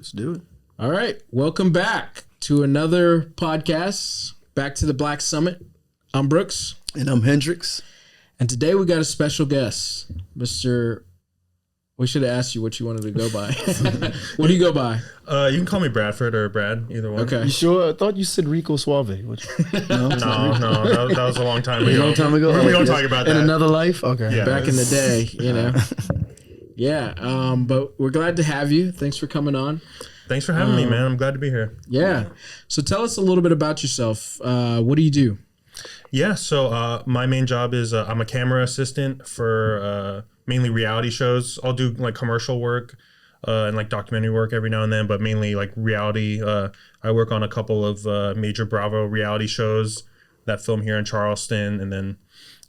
Let's do it. All right. Welcome back to another podcast, Back to the Black Summit. I'm Brooks. And I'm Hendrix. And today we got a special guest, Mr. We should have asked you what you wanted to go by. What do you go by? You can call me Bradford or Brad, either one. Okay. You sure? I thought you said Rico Suave. No, that was a long time ago. A long time ago? We don't talk about that. In another life? Okay. Yeah. Back in the day, you know. Yeah, but we're glad to have you. Thanks for coming on. Thanks for having me, man. I'm glad to be here. Yeah. So tell us a little bit about yourself. What do you do? Yeah, so my main job is I'm a camera assistant for mainly reality shows. I'll do like commercial work and like documentary work every now and then, but mainly like reality. I work on a couple of major Bravo reality shows that film here in Charleston. And then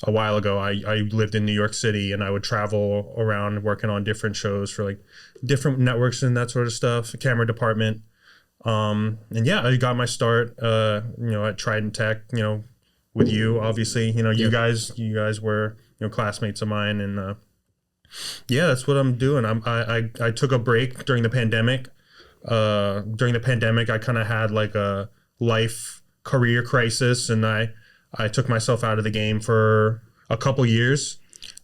a while ago, I lived in New York City and I would travel around working on different shows for like different networks and that sort of stuff, camera department. And yeah, I got my start, at Trident Tech, with you, obviously, you guys were, classmates of mine. And yeah, that's what I'm doing. I took a break during the pandemic. I kind of had like a life career crisis, and I took myself out of the game for a couple years.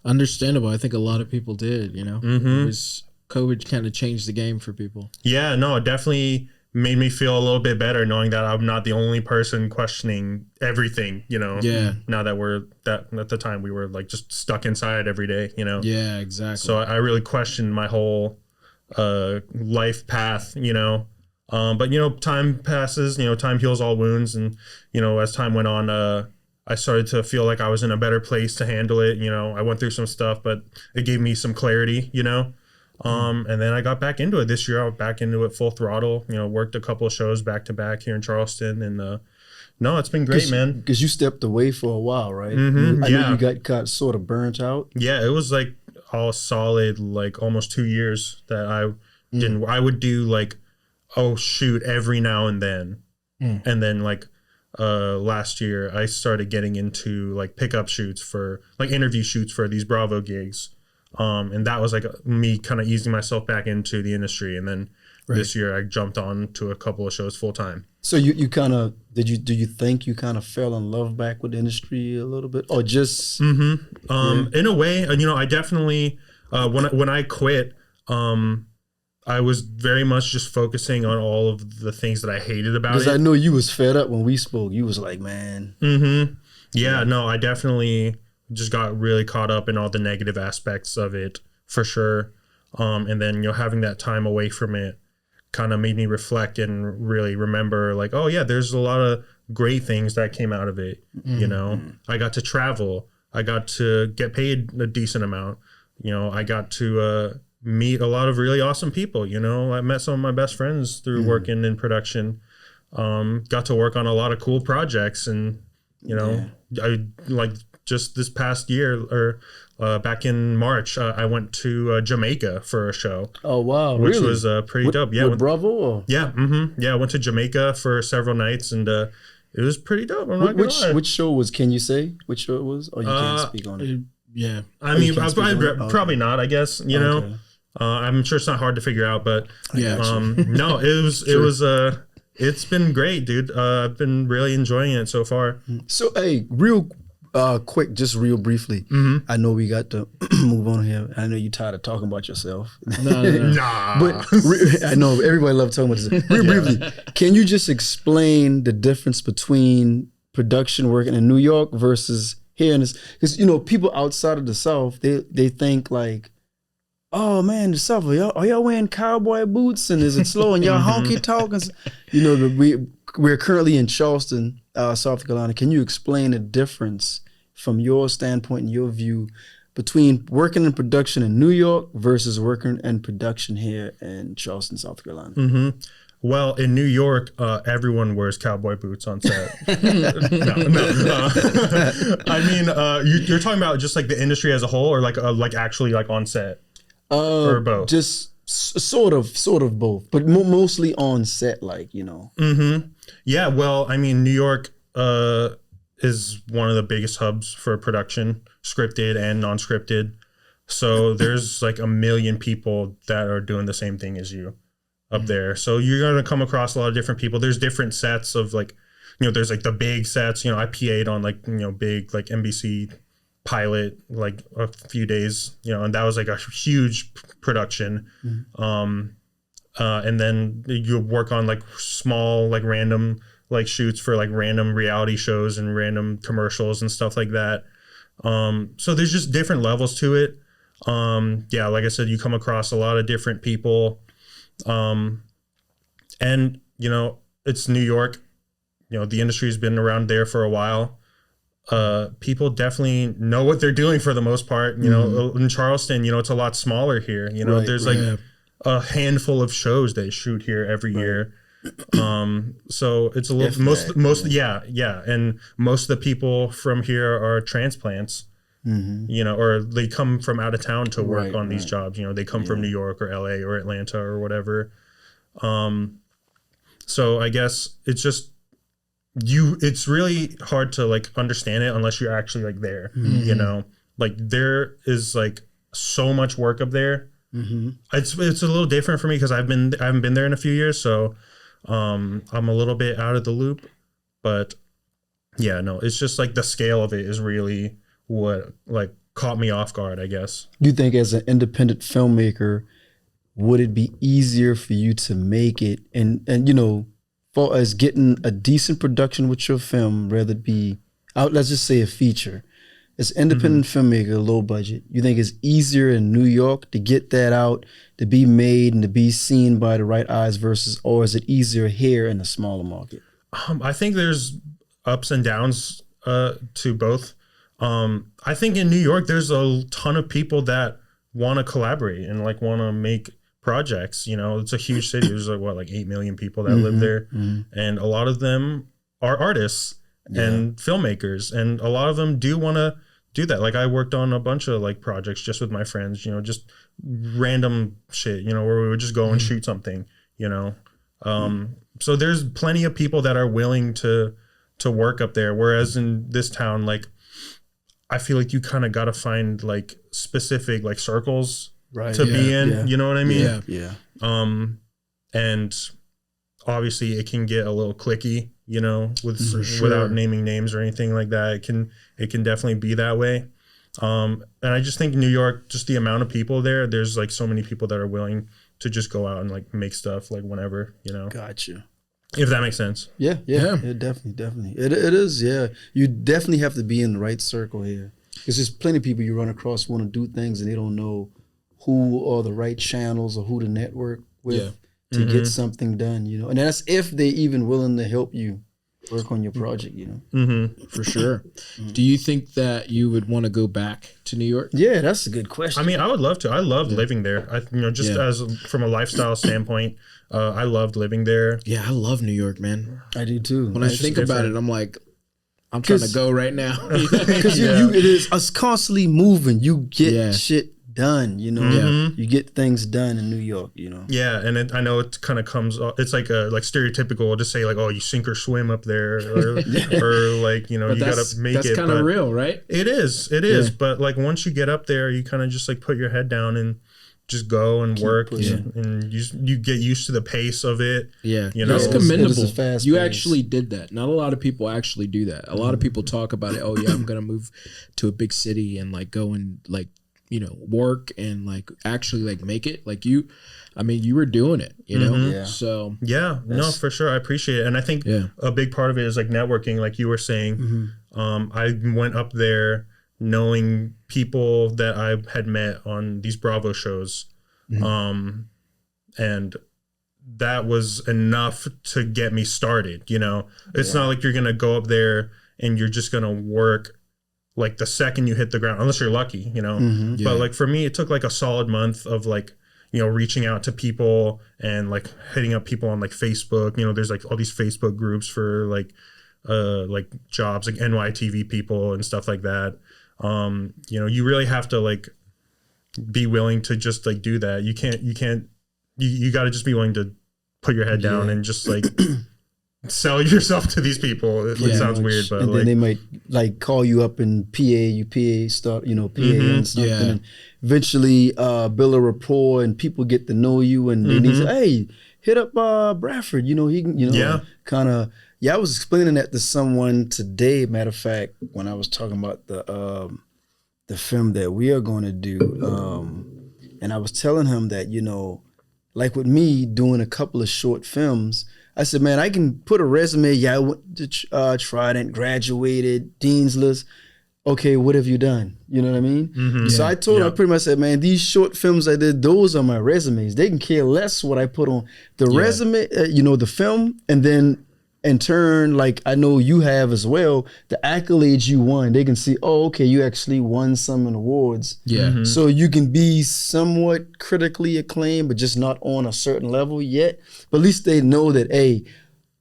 Understandable. I think a lot of people did, Mm-hmm. It was COVID kind of changed the game for people. Yeah, no, it definitely made me feel a little bit better knowing that I'm not the only person questioning everything, Yeah. Now that at the time we were like just stuck inside every day, Yeah, exactly. So I really questioned my whole life path, but time passes, time heals all wounds. And, as time went on, I started to feel like I was in a better place to handle it. I went through some stuff, but it gave me some clarity, and then I got back into it this year. I went back into it full throttle, worked a couple of shows back to back here in Charleston. And no, it's been great, man. Because you stepped away for a while, right? Mm-hmm, I know you got sort of burnt out. Yeah, it was like all solid, like almost 2 years that I didn't. I would do like, shoot every now and then. And then like last year, I started getting into like pickup shoots for like interview shoots for these Bravo gigs. And that was like me kind of easing myself back into the industry. And then this year I jumped on to a couple of shows full time. So you kind of, do you think you kind of fell in love back with the industry a little bit, or just? Mm-hmm. In a way, I definitely, when I quit, I was very much just focusing on all of the things that I hated about it. Because I know you was fed up when we spoke. You was like, man. Mm-hmm. Yeah, no, I definitely just got really caught up in all the negative aspects of it for sure. And then, having that time away from it kind of made me reflect and really remember like, oh yeah, there's a lot of great things that came out of it. I got to travel. I got to get paid a decent amount. I got to meet a lot of really awesome people. I met some of my best friends through working in production. Got to work on a lot of cool projects, and I like just this past year or back in March, I went to Jamaica for a show. Oh wow, which really? was pretty dope. Yeah, with Bravo. Or? Yeah, I went to Jamaica for several nights, and it was pretty dope. I'm not gonna lie. Which show was? Can you say which show it was, or you can't speak on it? Yeah, I mean, probably not. I guess Okay. I'm sure it's not hard to figure out, but Yeah. No, it's been great, dude. I've been really enjoying it so far. So, hey, real quick, just real briefly. I know we got to move on here. I know you're tired of talking about yourself. No. Nah, But I know everybody loves talking about this. Real briefly, can you just explain the difference between production working in New York versus here in this? Because, people outside of the South, they think like, oh man, the South, are y'all wearing cowboy boots and is it slow and y'all honky talking? We're currently in Charleston, South Carolina. Can you explain the difference from your standpoint and your view between working in production in New York versus working in production here in Charleston, South Carolina? Mm-hmm. Well, in New York, everyone wears cowboy boots on set. No. I mean, you're talking about just like the industry as a whole, or like actually like on set, or both? Just sort of both, but mostly on set, like, Mm-hmm. Yeah, well, I mean, New York is one of the biggest hubs for production, scripted and non-scripted. So there's like a million people that are doing the same thing as you. up there. So you're going to come across a lot of different people. There's different sets of like, there's like the big sets, I PA'd on like, big like NBC pilot like a few days, and that was like a huge production. And then you work on like small, like random like shoots for like random reality shows and random commercials and stuff like that. So there's just different levels to it. Like I said, you come across a lot of different people. And it's New York, the industry's been around there for a while. People definitely know what they're doing for the most part. In Charleston, it's a lot smaller here. There's like a handful of shows they shoot here every year. So it's a little and most of the people from here are transplants. Or they come from out of town to work on these jobs. They come from New York or LA or Atlanta or whatever. So I guess it's just it's really hard to like understand it unless you're actually like there. Like there is like so much work up there. It's a little different for me because I haven't been there in a few years, so I'm a little bit out of the loop. But it's just like the scale of it is really what like caught me off guard, I guess. You think as an independent filmmaker, would it be easier for you to make it and far as getting a decent production with your film, rather it be out, let's just say a feature, as an independent filmmaker, low budget, you think it's easier in New York to get that out, to be made and to be seen by the right eyes versus, or is it easier here in a smaller market? I think there's ups and downs to both. I think in New York, there's a ton of people that want to collaborate and like want to make projects. It's a huge city. There's like 8 million people that live there. And a lot of them are artists and filmmakers. And a lot of them do want to do that. Like I worked on a bunch of like projects just with my friends, just random shit, where we would just go and shoot something, so there's plenty of people that are willing to work up there. Whereas in this town, like, I feel like you kind of got to find like specific like circles to be in, you know what I mean? And obviously it can get a little cliquey, without naming names or anything like that. It can definitely be that way. And I just think New York, just the amount of people there's like so many people that are willing to just go out and like make stuff like whenever, Gotcha. If that makes sense. Yeah, definitely. It is, yeah. You definitely have to be in the right circle here. Because there's plenty of people you run across want to do things and they don't know who are the right channels or who to network with to get something done, And that's if they're even willing to help you work on your project, For sure. Do you think that you would want to go back to New York? Yeah, that's a good question. I mean, I would love to. I loved living there. As from a lifestyle standpoint, I loved living there. Yeah, I love New York, man. I do too. When I think about it, I'm like, I'm trying to go right now. Because it is us constantly moving. You get shit done, You get things done in New York, Yeah, and I know it kind of comes. It's like a stereotypical. Just say like, oh, you sink or swim up there, or like you gotta make it. That's kind of real, right? It is. But like once you get up there, you kind of just like put your head down and just go and work, and you get used to the pace of it. Yeah, that's commendable. You actually did that. Not a lot of people actually do that. A lot of people talk about it. Oh yeah, I'm gonna move to a big city and like go and like work and like actually like make it. Like you were doing it. So no, for sure. I appreciate it, and I think a big part of it is like networking, like you were saying. I went up there knowing people that I had met on these Bravo shows. And that was enough to get me started. It's not like you're going to go up there and you're just going to work like the second you hit the ground, unless you're lucky, but like for me, it took like a solid month of like, reaching out to people and like hitting up people on like Facebook, there's like all these Facebook groups for like jobs, like NYTV people and stuff like that. You really have to like be willing to just like do that. You got to just be willing to put your head down and just like sell yourself to these people. It sounds weird, but and like, then they might like call you up and PA start, PA and something. And eventually build a rapport and people get to know you and then they say, hey, hit up Bradford. You know, he can, you know, kind of. Yeah, I was explaining that to someone today. Matter of fact, when I was talking about the film that we are going to do, and I was telling him that, you know, like with me doing a couple of short films, I said, man, I can put a resume. Yeah, I went to Trident, graduated, Dean's List. Okay, what have you done? You know what I mean? Mm-hmm. So I told him, I pretty much said, man, these short films I did, those are my resumes. They can care less what I put on the resume, you know, the film, and then in turn, like I know you have as well, the accolades you won, they can see, oh, okay, you actually won some awards. Yeah. Mm-hmm. So you can be somewhat critically acclaimed, but just not on a certain level yet. But at least they know that, hey,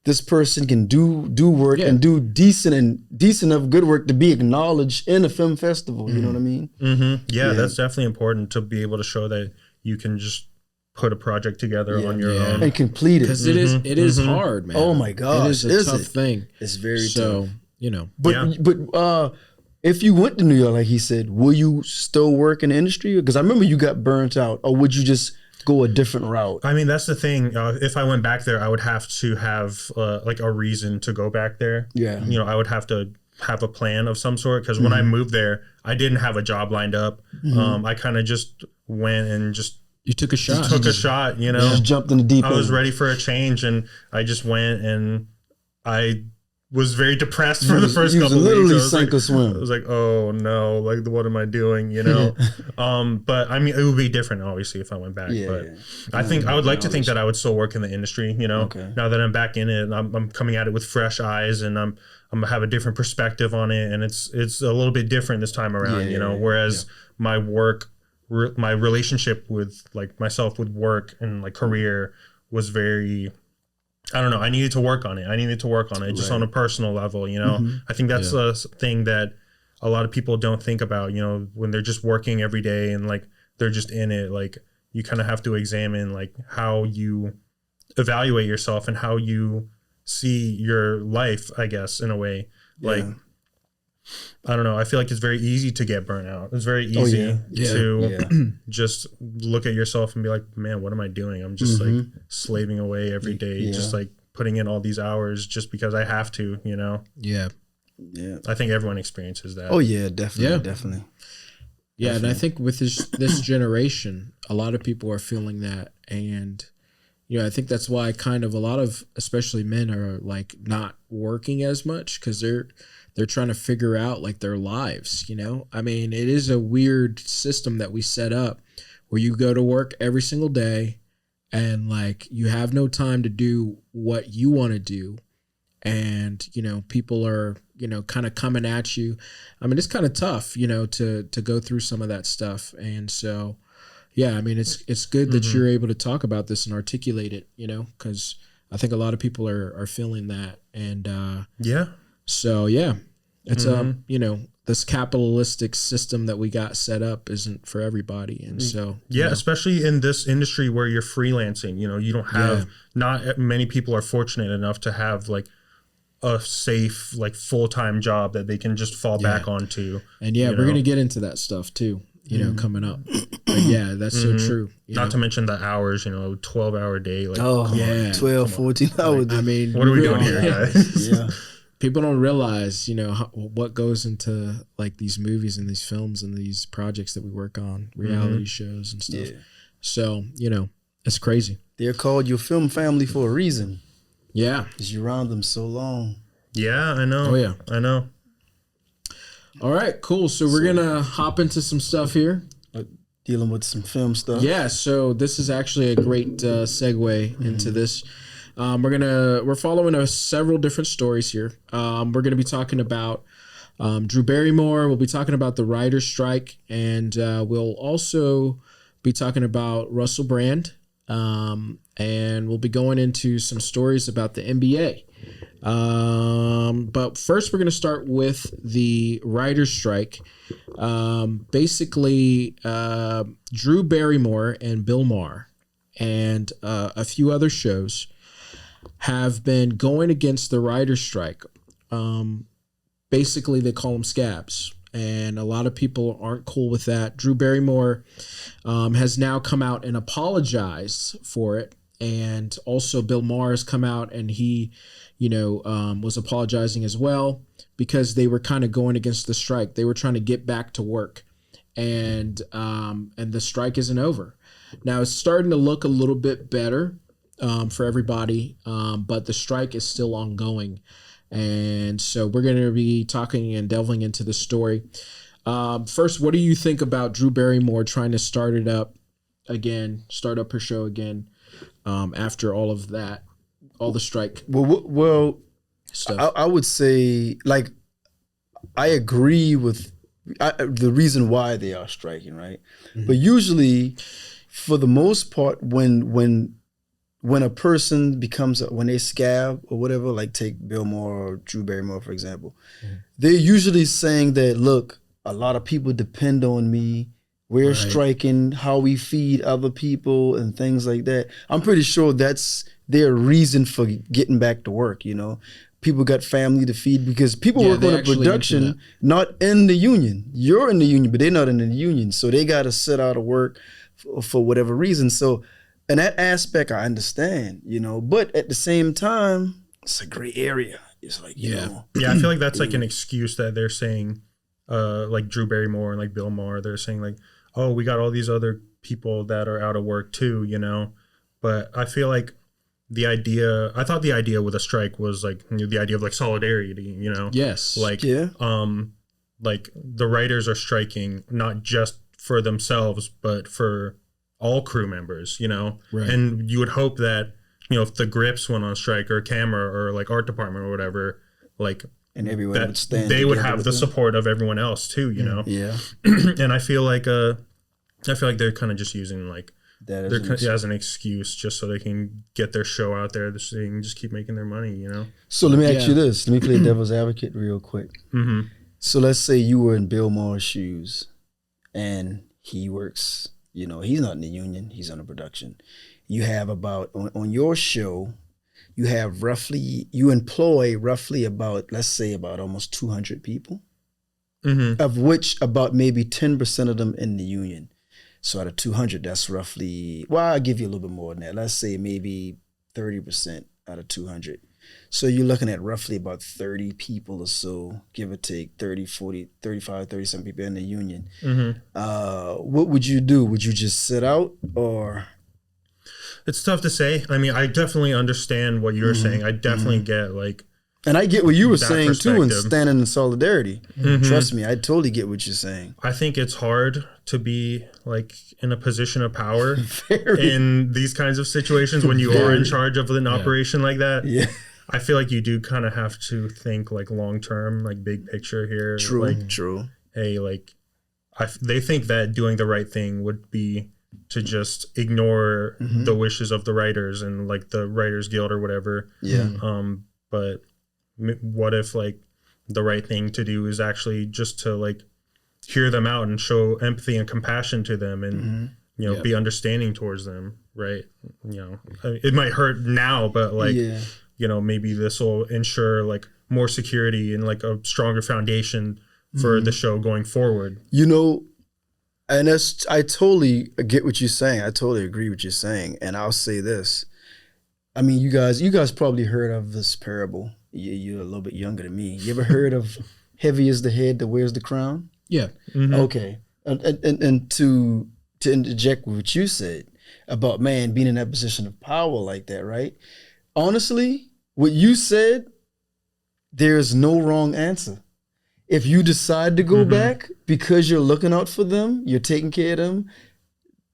this person can do work and do decent enough good work to be acknowledged in a film festival. You know what I mean? Mm-hmm. Yeah, that's definitely important to be able to show that you can just put a project together on your own and complete it, because it is hard, man. Oh my god, it is a tough thing. It's very tough. You know, but if you went to New York, like he said, will you still work in the industry? Because I remember you got burnt out, or would you just go a different route? I mean, that's the thing. If I went back there, I would have to have like a reason to go back there. Yeah, you know, I would have to have a plan of some sort, because when I moved there, I didn't have a job lined up. I kind of just went and just. You took a shot. You know. Just jumped in the deep end. I was ready for a change, and I just went, and I was very depressed for the first couple of weeks. Literally sink or swim. I was like, oh no, like what am I doing? You know. But I mean, it would be different, obviously, if I went back. But I think I would like to think that I would still work in the industry. You know, now that I'm back in it, I'm coming at it with fresh eyes, and I'm gonna have a different perspective on it, and it's a little bit different this time around. You know, whereas my work. My relationship with like myself with work and like career was very, I don't know. I needed to work on it. Just on a personal level, you know. I think that's a thing that a lot of people don't think about, you know, when they're just working every day and like they're just in it. Like you kind of have to examine like how you evaluate yourself and how you see your life, I guess, in a way. Like, I don't know. I feel like it's very easy to get burnt out. It's very easy to just look at yourself and be like, man, what am I doing? I'm just like slaving away every day, just like putting in all these hours just because I have to, you know? Yeah. Yeah. I think everyone experiences that. Oh yeah, definitely. Definitely. Yeah. And I think with this generation, a lot of people are feeling that. And, you know, I think that's why kind of a lot of, especially men, are like not working as much because they're trying to figure out like their lives, you know? I mean, it is a weird system that we set up where you go to work every single day and like you have no time to do what you want to do. And, you know, people are, you know, kind of coming at you. I mean, it's kind of tough, you know, to go through some of that stuff. And so, yeah, I mean, it's good that you're able to talk about this and articulate it, you know, because I think a lot of people are feeling that. And, so yeah, it's you know, this capitalistic system that we got set up isn't for everybody, and so especially in this industry where you're freelancing, you know, you don't have not many people are fortunate enough to have like a safe like full-time job that they can just fall back onto. And we're gonna get into that stuff too, you know, coming up. But yeah, that's so true. Not to mention the hours, you know, 12-hour day, like 12, 14 hours. I mean, what are we doing here, guys? People don't realize, you know, what goes into like these movies and these films and these projects that we work on, reality shows and stuff. So, you know, it's crazy. They're called your film family for a reason. Yeah. Because you're around them so long. Yeah, I know. Oh, yeah. I know. All right, cool. So we're going to hop into some stuff here. Dealing with some film stuff. Yeah, so this is actually a great segue into this. We're following several different stories here. We're gonna be talking about Drew Barrymore. We'll be talking about the writer's strike, and we'll also be talking about Russell Brand. And we'll be going into some stories about the NBA. But first, we're gonna start with the writer's strike. Basically, Drew Barrymore and Bill Maher and a few other shows have been going against the writer's strike. Basically, they call them scabs, and a lot of people aren't cool with that. Drew Barrymore has now come out and apologized for it, And also Bill Maher has come out and he, was apologizing as well because they were kind of going against the strike. They were trying to get back to work, and the strike isn't over. Now it's starting to look a little bit better for everybody, but the strike is still ongoing. And so we're going to be talking and delving into the story. First, what do you think about Drew Barrymore trying to start up her show again after all of that, all the strike? Well, stuff. I would say, like, I agree with the reason why they are striking, right? Mm-hmm. But usually, for the most part, when a person when they scab or whatever, like take Bill Maher or Drew Barrymore, for example, they're usually saying that, look, a lot of people depend on me. We're striking, how we feed other people and things like that. I'm pretty sure that's their reason for getting back to work, People got family to feed because people work on a production not in the union. You're in the union, but they're not in the union. So they got to sit out of work for whatever reason. So in that aspect, I understand, But at the same time, it's a gray area. It's like, you know. Yeah, I feel like that's like an excuse that they're saying, like Drew Barrymore and like Bill Maher, they're saying like, oh, we got all these other people that are out of work too, But I feel like I thought the idea with a strike was like the idea of like solidarity, Yes. Like, like the writers are striking not just for themselves, but for all crew members, Right. And you would hope that, if the grips went on strike or camera or like art department or whatever, like, and everyone would stand. They would have the support of everyone else too, Yeah. And I feel like they're kind of just using like that as an excuse just so they can get their show out there, so they can just keep making their money, So let me ask you this. Let me play devil's advocate real quick. Mm-hmm. So let's say you were in Bill Maher's shoes, and he works. He's not in the union. He's on a production. You have about on your show. You employ roughly about, let's say, about almost 200 people, of which about maybe 10% of them in the union. So out of 200, that's roughly, I'll give you a little bit more than that. Let's say maybe 30% out of 200. So you're looking at roughly about 30 people or so, give or take 30, 40, 35, 37 people in the union. Mm-hmm. What would you do? Would you just sit out or... It's tough to say. I mean, I definitely understand what you're saying. I definitely get like... And I get what you were saying too, and standing in solidarity. Mm-hmm. Trust me, I totally get what you're saying. I think it's hard to be like in a position of power in these kinds of situations when you are in charge of an operation like that. Yeah. I feel like you do kind of have to think like long term, like big picture here. True, like, true. Hey, like they think that doing the right thing would be to just ignore the wishes of the writers and like the Writers Guild or whatever. Yeah. But what if like the right thing to do is actually just to like hear them out and show empathy and compassion to them and be understanding towards them, right? It might hurt now, but like maybe this will ensure like more security and like a stronger foundation for the show going forward. And I totally get what you're saying. I totally agree with what you're saying. And I'll say this. I mean, you guys probably heard of this parable. You're a little bit younger than me. You ever heard of heavy is the head that wears the crown? Yeah. Mm-hmm. Okay. And to interject with what you said about, man, being in that position of power like that, right? Honestly, what you said, there's no wrong answer. If you decide to go back because you're looking out for them, you're taking care of them,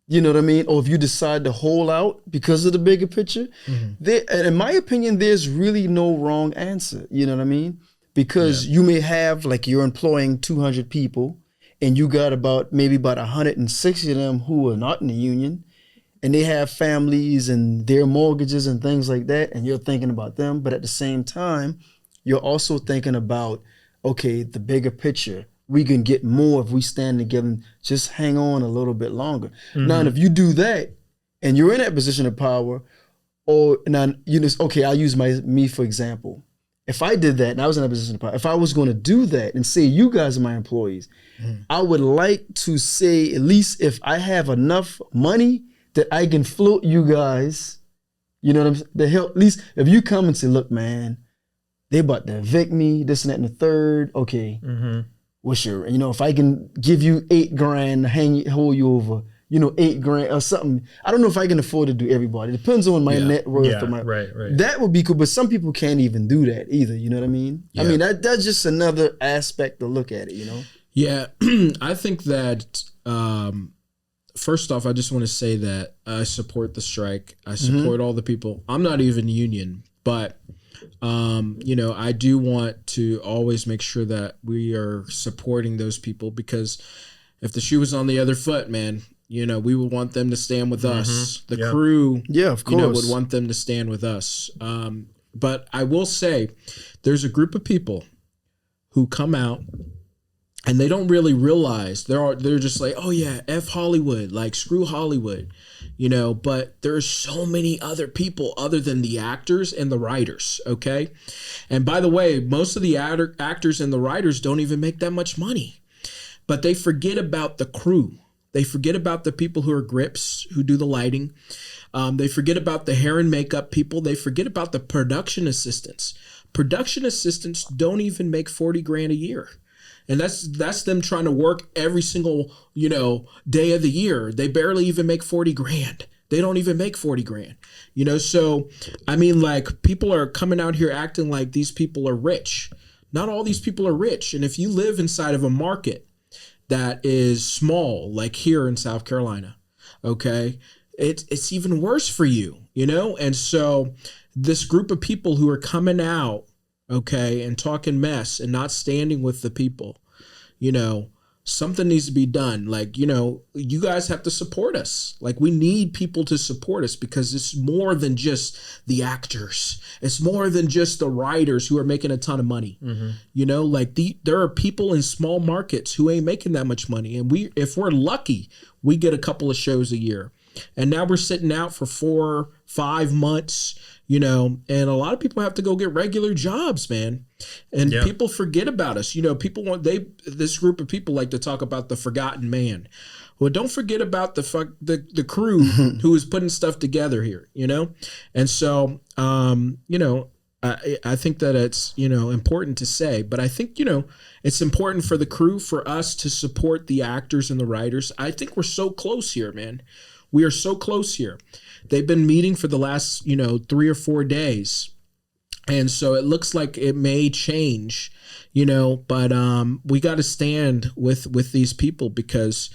you know what I mean? Or if you decide to hold out because of the bigger picture, in my opinion, there's really no wrong answer. You know what I mean? Because you may have, like, you're employing 200 people and you got maybe about 160 of them who are not in the union and they have families and their mortgages and things like that. And you're thinking about them. But at the same time, you're also thinking about, okay, the bigger picture. We can get more if we stand together and just hang on a little bit longer. Now, if you do that and you're in that position of power, or now, okay, I'll use me for example. If I did that and I was in that position of power, if I was going to do that and say you guys are my employees, I would like to say at least if I have enough money that I can float you guys You know what I'm saying? The help, at least if you come and say, look, man, they about to evict me, this and that and the third. Okay, what's your, if I can give you $8,000 to hold you over, $8,000 or something. I don't know if I can afford to do everybody. It depends on my net worth. Yeah, or my, right. That would be cool, but some people can't even do that either. You know what I mean? Yeah. I mean, that's just another aspect to look at it, Yeah, I think that first off, I just want to say that I support the strike. I support all the people. I'm not even union, but I do want to always make sure that we are supporting those people, because if the shoe was on the other foot, man, we would want them to stand with us. The crew, of course, would want them to stand with us. But I will say, there's a group of people who come out and they don't really realize they're just like, oh yeah, F Hollywood, like screw Hollywood, but there's so many other people other than the actors and the writers. Okay. And by the way, most of the actors and the writers don't even make that much money, but they forget about the crew. They forget about the people who are grips, who do the lighting. They forget about the hair and makeup people. They forget about the production assistants. Production assistants don't even make $40,000 a year. And that's them trying to work every single, day of the year. They barely even make $40,000. They don't even make $40,000. So I mean, like, people are coming out here acting like these people are rich. Not all these people are rich. And if you live inside of a market that is small, like here in South Carolina, okay, it's even worse for you, And so this group of people who are coming out, okay, and talking mess and not standing with the people, something needs to be done. Like, you guys have to support us. Like, we need people to support us, because it's more than just the actors. It's more than just the writers who are making a ton of money. There are people in small markets who ain't making that much money. And if we're lucky, we get a couple of shows a year. And now we're sitting out for 4-5 months, and a lot of people have to go get regular jobs, man. And people forget about us. This group of people like to talk about the forgotten man. Well, don't forget about the crew who is putting stuff together here, And so, I think that it's, important to say, but I think, it's important for the crew, for us to support the actors and the writers. I think we're so close here, man. We are so close here. They've been meeting for the last, 3 or 4 days. And so it looks like it may change, but we got to stand with these people, because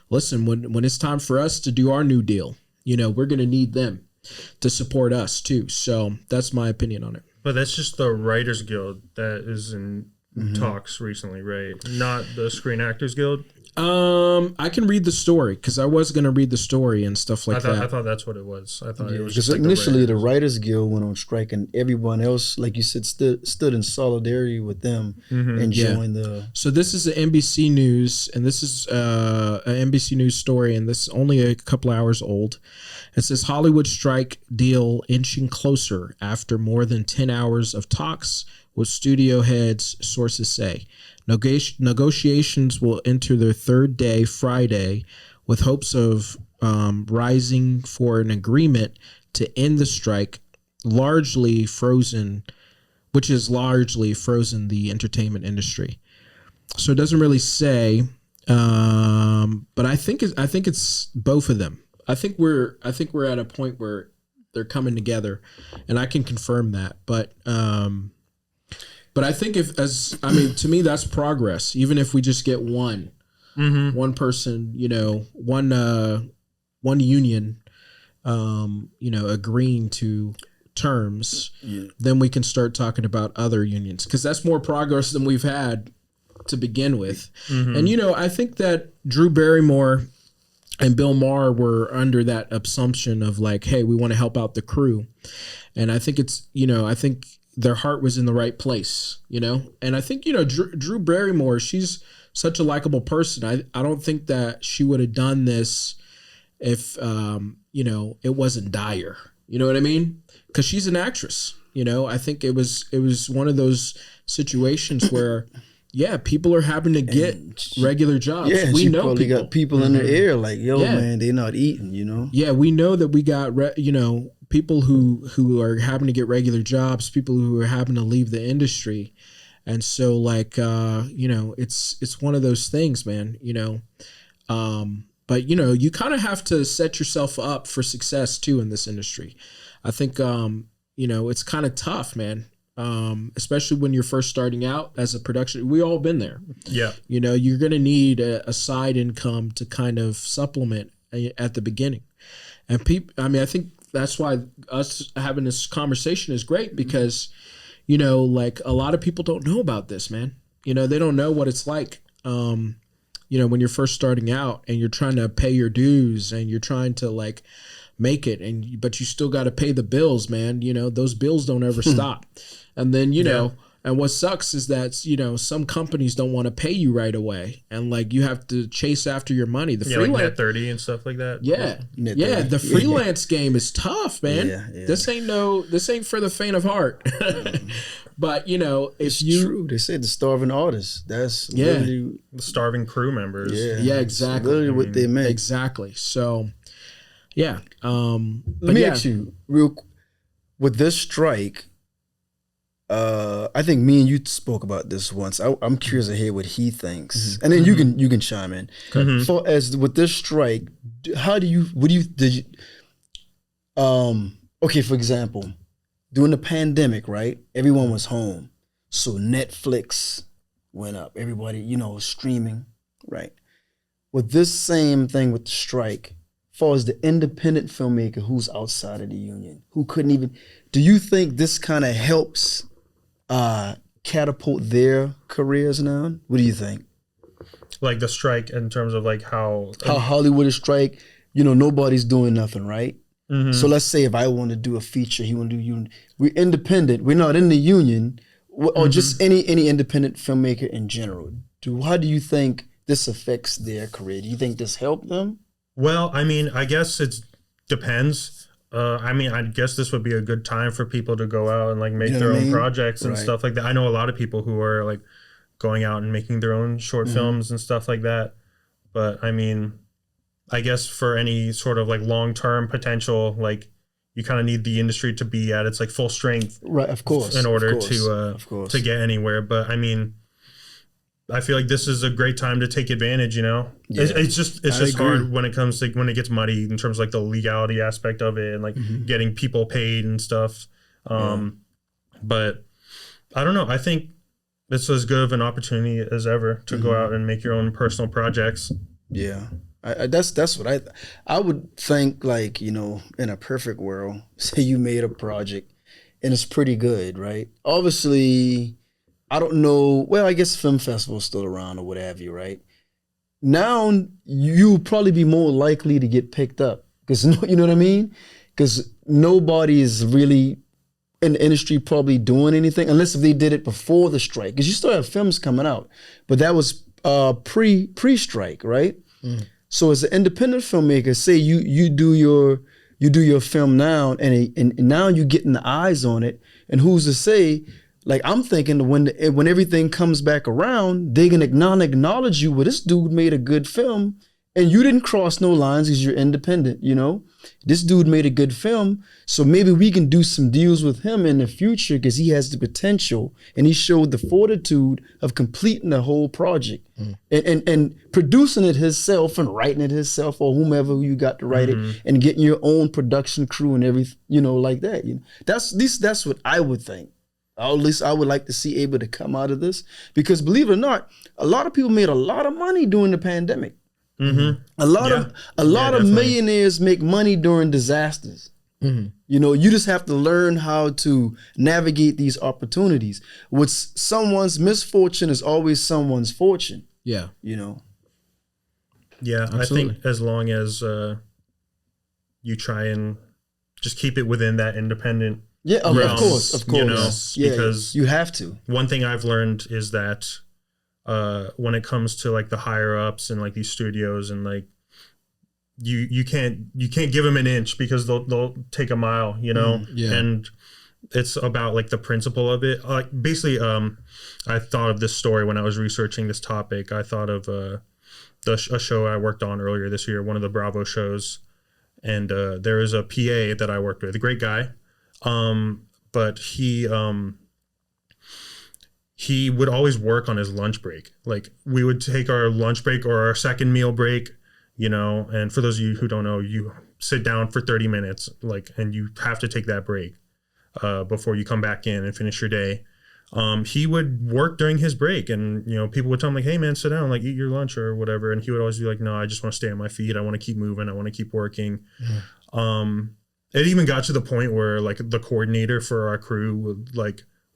listen, when it's time for us to do our new deal, we're going to need them to support us too. So that's my opinion on it. But that's just the Writers Guild that is in talks recently, right? Not the Screen Actors Guild. I can read the story, because I was going to read the story and stuff like that. I thought that's what it was. I thought it was just like initially the Writers Guild went on strike, and everyone else, like you said, stood in solidarity with them and joined the. So this is an NBC News, and this is an NBC News story, and this is only a couple hours old. It says Hollywood strike deal inching closer after more than 10 hours of talks with studio heads, sources say. Negotiations will enter their third day Friday, with hopes of rising for an agreement to end the strike, which is largely frozen the entertainment industry. So it doesn't really say, but I think it's both of them. I think we're at a point where they're coming together, and I can confirm that. But I think to me, that's progress. Even if we just get one person, one union, agreeing to terms, then we can start talking about other unions, because that's more progress than we've had to begin with. And, I think that Drew Barrymore and Bill Maher were under that assumption of like, hey, we want to help out the crew. And I think I think their heart was in the right place, And I think, Drew Barrymore, she's such a likable person. I don't think that she would have done this if, it wasn't dire. You know what I mean? Because she's an actress, I think it was one of those situations where, people are having to get regular jobs. Yeah, we she know probably got people in their ear like, yo, man, they're not eating, Yeah, we know that we got, people who are having to get regular jobs, people who are having to leave the industry. And so like, it's one of those things, man, but you kind of have to set yourself up for success too in this industry. I think, it's kind of tough, man. Especially when you're first starting out as a production, we all been there. Yeah. You're going to need a side income to kind of supplement at the beginning. And I think that's why us having this conversation is great because, like a lot of people don't know about this, man. They don't know what it's like, when you're first starting out and you're trying to pay your dues and you're trying to like make it but you still got to pay the bills, man. Those bills don't ever stop. And then, and what sucks is that, some companies don't want to pay you right away. And like, you have to chase after your money. The freelance, like Net 30 and stuff like that. Yeah. Yeah. The freelance game is tough, man. Yeah. This ain't for the faint of heart. But, It's true. They say the starving artist. That's literally the starving crew members. Yeah, exactly. Literally what they meant. Exactly. So, yeah. Let me ask you with this strike, I think me and you spoke about this once. I'm curious to hear what he thinks, and then you can chime in. For as with this strike, okay, for example, during the pandemic, right? Everyone was home, so Netflix went up. Everybody, streaming, right? With this same thing with the strike, far as the independent filmmaker who's outside of the union, who couldn't even, do you think this kind of helps catapult their careers now? What do you think? Like the strike in terms of like how Hollywood is strike, nobody's doing nothing, right? So let's say if I want to do a feature, he want to do union. We're independent. We're not in the union, or just any independent filmmaker in general. How do you think this affects their career? Do you think this helped them? Well, I mean, I guess it depends. I guess this would be a good time for people to go out and like make their own projects and stuff like that. I know a lot of people who are like going out and making their own short films and stuff like that. But I mean, I guess for any sort of like long-term potential, like you kind of need the industry to be at its like full strength, right? Of course, in order to get anywhere. But I mean, I feel like this is a great time to take advantage. Yeah. It's just hard when it comes to when it gets muddy in terms of like the legality aspect of it and like getting people paid and stuff. But I don't know. I think it's as good of an opportunity as ever to go out and make your own personal projects. Yeah. That's what I would think, like, in a perfect world, say you made a project and it's pretty good, right? Obviously, I don't know, well, I guess film festival is still around or what have you, right? Now you'll probably be more likely to get picked up because, you know what I mean? Because nobody is really in the industry probably doing anything unless if they did it before the strike, because you still have films coming out, but that was pre-strike, right? So as an independent filmmaker, say you do your film now, and now you're getting the eyes on it, and who's to say? Like, I'm thinking when everything comes back around, they can acknowledge you. Well, this dude made a good film, and you didn't cross no lines because you're independent. This dude made a good film, so maybe we can do some deals with him in the future because he has the potential, and he showed the fortitude of completing the whole project and producing it himself and writing it himself, or whomever you got to write it, and getting your own production crew and everything, like that. That's what I would think. Or at least I would like to see able to come out of this, because believe it or not, a lot of people made a lot of money during the pandemic. A lot of millionaires make money during disasters. You just have to learn how to navigate these opportunities. Someone's misfortune is always someone's fortune. Yeah. Yeah, absolutely. I think as long as you try and just keep it within that independent. Yeah, of course. Because you have to. One thing I've learned is that when it comes to like the higher ups and like these studios, and like you can't give them an inch because they'll take a mile, and it's about like the principle of it. Like basically, I thought of this story when I was researching this topic. I thought of a show I worked on earlier this year, one of the Bravo shows. And there was a PA that I worked with, a great guy, but he would always work on his lunch break. Like we would take our lunch break or our second meal break, you know. And for those of you who don't know, you sit down for 30 minutes, like, and you have to take that break before you come back in and finish your day. He would work during his break, and you know, people would tell him like, "Hey man, sit down, like eat your lunch or whatever." And he would always be like, "No, I just want to stay on my feet. I want to keep moving. I want to keep working." It even got to the point where like the coordinator for our crew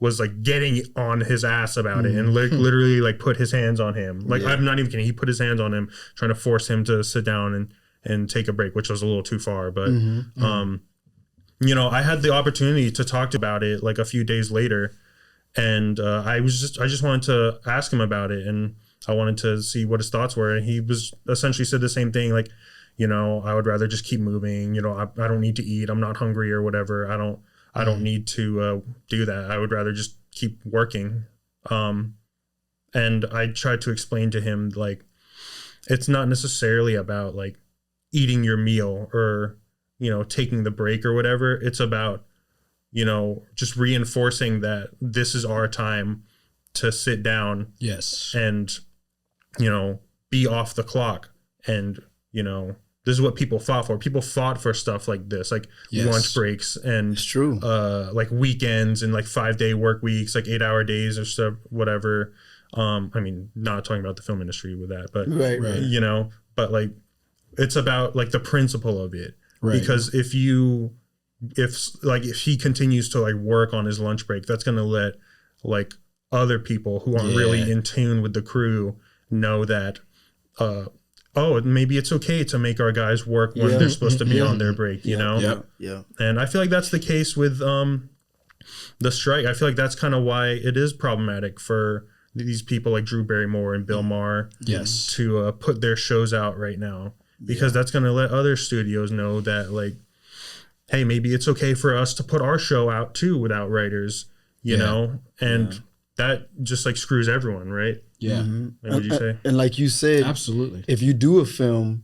was getting on his ass about it, and literally like put his hands on him. Like I'm not even kidding. He put his hands on him, trying to force him to sit down and take a break, which was a little too far. But you know, I had the opportunity to talk about it like a few days later. And I just wanted to ask him about it, and I wanted to see what his thoughts were. And he was essentially said the same thing, like, you know, I would rather just keep moving. You know, I don't need to eat. I'm not hungry or whatever. I don't need to do that. I would rather just keep working. And I tried to explain to him, like, it's not necessarily about like eating your meal or, you know, taking the break or whatever. It's about, you know, just reinforcing that this is our time to sit down. Yes. And, you know, be off the clock. And, you know, this is what people fought for. People fought for stuff like this, like lunch breaks and it's true. Like weekends and like 5-day work weeks, like 8-hour days or stuff, whatever. I mean, not talking about the film industry with that, but right. You know, but like, it's about like the principle of it. Right. Because if he continues to like work on his lunch break, that's going to let like other people who aren't really in tune with the crew know that, maybe it's okay to make our guys work when they're supposed to be on their break, you know? Yeah. And I feel like that's the case with the strike. I feel like that's kind of why it is problematic for these people like Drew Barrymore and Bill Maher to put their shows out right now, because that's going to let other studios know that like, hey, maybe it's okay for us to put our show out too without writers, you know? And that just like screws everyone, right? Yeah. What would you say? And like you said, absolutely. If you do a film,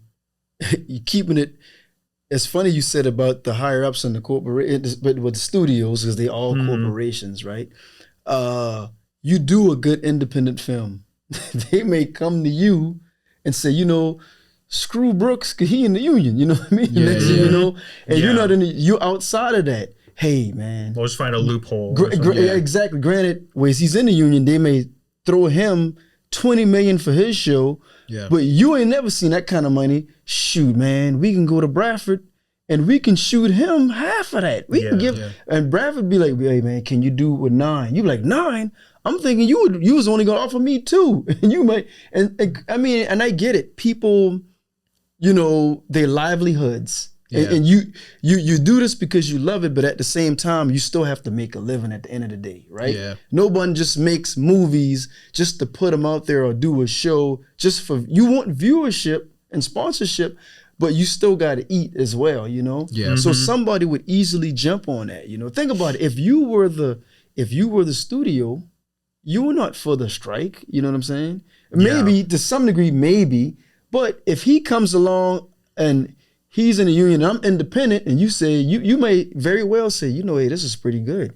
you're keeping it. It's funny you said about the higher ups and the corporations, but with the studios, because they all corporations, right? You do a good independent film, they may come to you and say, you know, screw Brooks, cause he in the union, you know what I mean? You know, and you're not you're outside of that. Hey man, we'll just find a loophole. Exactly. Granted, whereas he's in the union, they may throw him $20 million for his show. Yeah. But you ain't never seen that kind of money. Shoot, man, we can go to Bradford and we can shoot him half of that. We can give, and Bradford be like, hey man, can you do it with 9? You be like, 9? I'm thinking you was only gonna offer me 2. And you might, and I mean, and I get it. People, you know, their livelihoods. Yeah. And you do this because you love it, but at the same time, you still have to make a living at the end of the day, right? Yeah. No one just makes movies just to put them out there or do a show just for, you want viewership and sponsorship, but you still got to eat as well, you know? Yeah. So somebody would easily jump on that, you know? Think about it. If you were the studio, you were not for the strike, you know what I'm saying? Maybe to some degree, maybe, but if he comes along and he's in the union, I'm independent, and you say, you may very well say, you know, hey, this is pretty good.